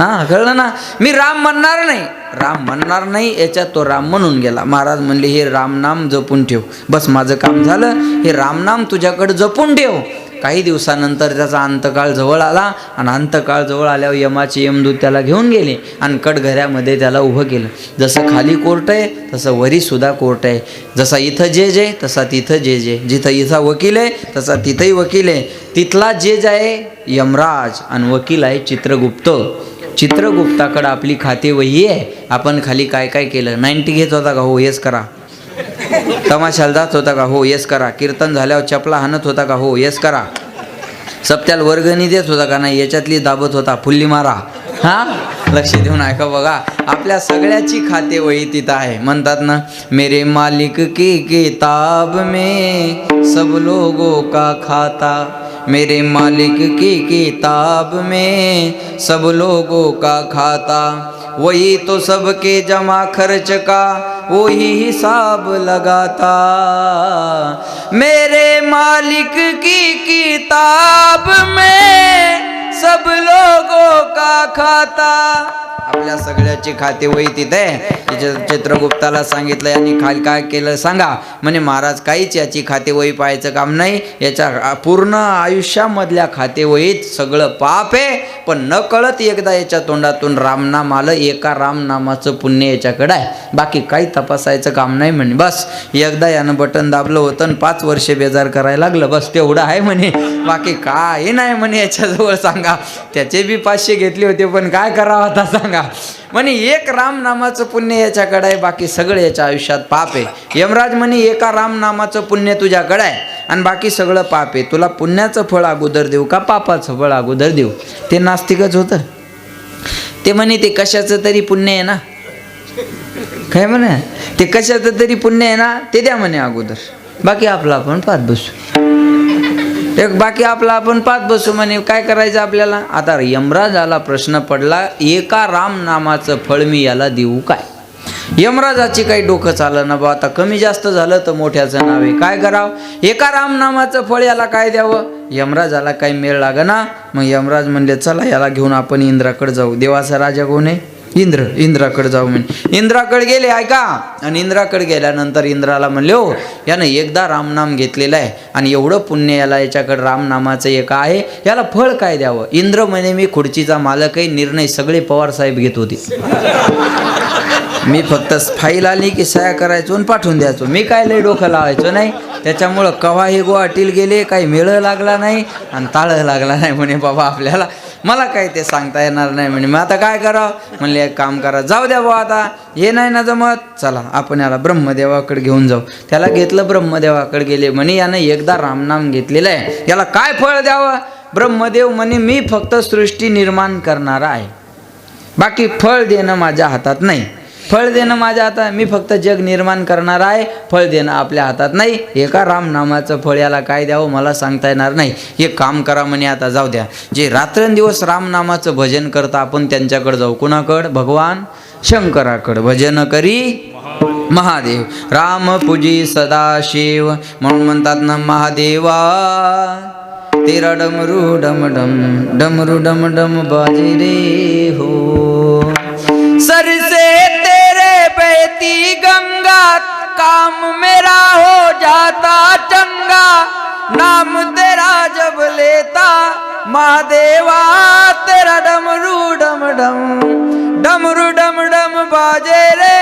हा कळलं ना. मी राम म्हणणार नाही, राम म्हणणार नाही याच्यात तो राम म्हणून गेला. महाराज म्हणले हे रामनाम जपून ठेव. बस माझं काम झालं. हे रामनाम तुझ्याकडे जपून ठेव. काही दिवसानंतर त्याचा अंतकाळ जवळ आला आणि अंतकाळ जवळ आल्यावर यमाचे यमदूत त्याला घेऊन गेले आणि कटघऱ्यामध्ये त्याला उभं केलं. जसं खाली कोर्ट आहे तसं वरी सुद्धा कोर्ट आहे. जसा इथं जज आहे तसा तिथं जज आहे. जिथं इथं वकील आहे तसा तिथंही वकील आहे. तिथला जज आहे यमराज आणि वकील आहे चित्रगुप्त. चित्रगुप्ताकडं आपली खातेवही आहे. आपण खाली काय काय केलं. 90 घेत होता का? हो येस करा. तमाशाला जात होता का? हो येस करा. कीर्तन झाल्यावर चपला हाणत होता का? हो येस करा. सप्त्याला वर्गणी देत होता का? नाही. याच्यातली दाबत होता. फुल्ली मारा. हा लक्ष देऊन ऐका बघा. आपल्या सगळ्याची खातेवही तिथं आहे. म्हणतात ना मेरे मालिक की किताब में सब लोगों का खाता. मेरे मालिक की किताब में सब लोगों का खाता. वही तो सबके जमा खर्च का वही हिसाब लगाता. मेरे मालिक की किताब में सब लोगों का खाता. आपल्या सगळ्याची खातेवही तिथे आहे. चित्रगुप्ताला सांगितलं आणि खाली काय केलं सांगा. म्हणे महाराज काहीच याची खातेवही पाहायचं काम नाही. याच्या पूर्ण आयुष्यामधल्या खातेवहीत सगळं पाप आहे. पण न कळत एकदा याच्या तोंडातून रामनाम आलं. एका रामनामाचं पुण्य याच्याकडं आहे. बाकी काही तपासायचं काम नाही म्हणे. बस एकदा यानं बटन दाबलं होतं आणि 5 वर्ष बेजार करायला लागलं. बस तेवढं आहे म्हणे. बाकी काय नाही म्हणे याच्याजवळ सांगा. त्याचे बी 500 घेतले होते पण काय करावं आता सांगा. म्हणे एक रामनामाचं पुण्य याच्याकडे आहे. बाकी सगळं याच्या आयुष्यात पाप आहे. यमराज म्हणे एका रामनामाचं पुण्य तुझ्याकडे आहे आणि बाकी सगळं पाप आहे. तुला पुण्याचं फळ अगोदर देऊ का पापाचं फळ अगोदर देऊ. ते नास्तिकच होतं. ते म्हणे ते कशाचं तरी पुण्य आहे ना. काय म्हणे ते कशाचं तरी पुण्य आहे ना ते द्या म्हणे अगोदर. बाकी आपला आपण पाहत बसू. बाकी आपला आपण पाहत बसू म्हणे. काय करायचं आपल्याला. आता यमराजाला प्रश्न पडला एका रामनामाचं फळ मी याला देऊ काय. यमराजाची काही डोकं चाललं ना बा. आता कमी जास्त झालं तर मोठ्याचं नाव आहे. काय करावं. एका रामनामाचं फळ याला काय द्यावं. यमराजाला काही मेळ लागना. मग यमराज म्हणले चला याला घेऊन आपण इंद्राकडे जाऊ. देवाचा राजा कोण आहे इंद्र. इंद्राकडे जाऊ म्हणे. इंद्राकडे गेले ऐका. आणि इंद्राकडे गेल्यानंतर इंद्राला म्हणले हो यानं एकदा रामनाम घेतलेलं आहे आणि एवढं पुण्य याला याच्याकडे रामनामाचं एक आहे. याला फळ काय द्यावं. इंद्र म्हणे मी खुर्चीचा मालक आहे. निर्णय सगळे पवार साहेब घेत होते. मी फक्त फाईल आली की सह्या करायचो आणि पाठवून द्यायचो. मी काय लय डोकं लावायचो नाही. त्याच्यामुळं कवा हे गुवाहाटीला गेले काही मेळं लागला नाही आणि ताळं लागला नाही म्हणे बाबा आपल्याला. मला काय ते सांगता येणार नाही म्हणे. मग आता काय करावं. म्हणले एक काम करा जाऊ द्या बा आता हे नाही ना जमत. चला आपण याला ब्रह्मदेवाकडे घेऊन जाऊ. त्याला घेतलं ब्रह्मदेवाकडे गेले. म्हणे यानं एकदा रामनाम घेतलेलं आहे. याला काय फळ द्यावं. ब्रह्मदेव म्हणे मी फक्त सृष्टी निर्माण करणारा आहे. बाकी फळ देणं माझ्या हातात नाही. फळ देणं माझ्या हातात. मी फक्त जग निर्माण करणार आहे. फळ देणं आपल्या हातात नाही. एका रामनामाचं फळ याला काय द्यावं मला सांगता येणार नाही. एक काम करा म्हणे आता जाऊ द्या. जे रात्रंदिवस रामनामाचं भजन करता आपण त्यांच्याकडे जाऊ. कुणाकडं भगवान शंकराकडं. भजन करी महादेव राम पूजी सदाशिव. म्हणून म्हणतात ना महादेवा तेरा डमरू डम डम डमरू डम डम बाजे रे हो. सर से तेरे बहती गंगा काम मेरा हो जाता चंगा. नाम तेरा जब लेता महादेवा तेरा डमरू डम डम डमरू डम डम बाजे रे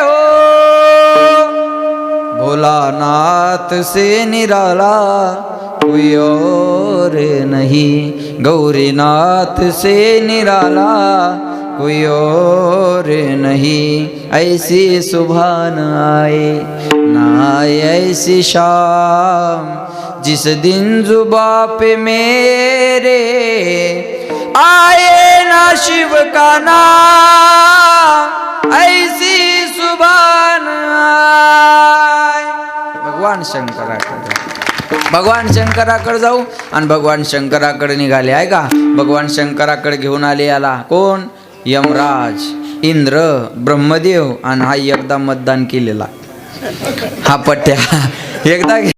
हो. भोलानाथ से निराला कोई और नहीं. गौरीनाथ से निराला कोई और नहीं. ऐसी सुभान आए ना आए ऐसी शाम. जिस दिन जुबा पे मेरे आए ना शिव का नाम ऐसी सुभान आए. भगवान शंकराकडे भगवान शंकराकडे जाऊ. आणि भगवान शंकराकडे निघाले आहे का. भगवान शंकराकडे घेऊन आले याला कोण. यमराज इंद्र ब्रह्मदेव आणि हा एकदा मतदान केलेला हा पट्ट्या एकदा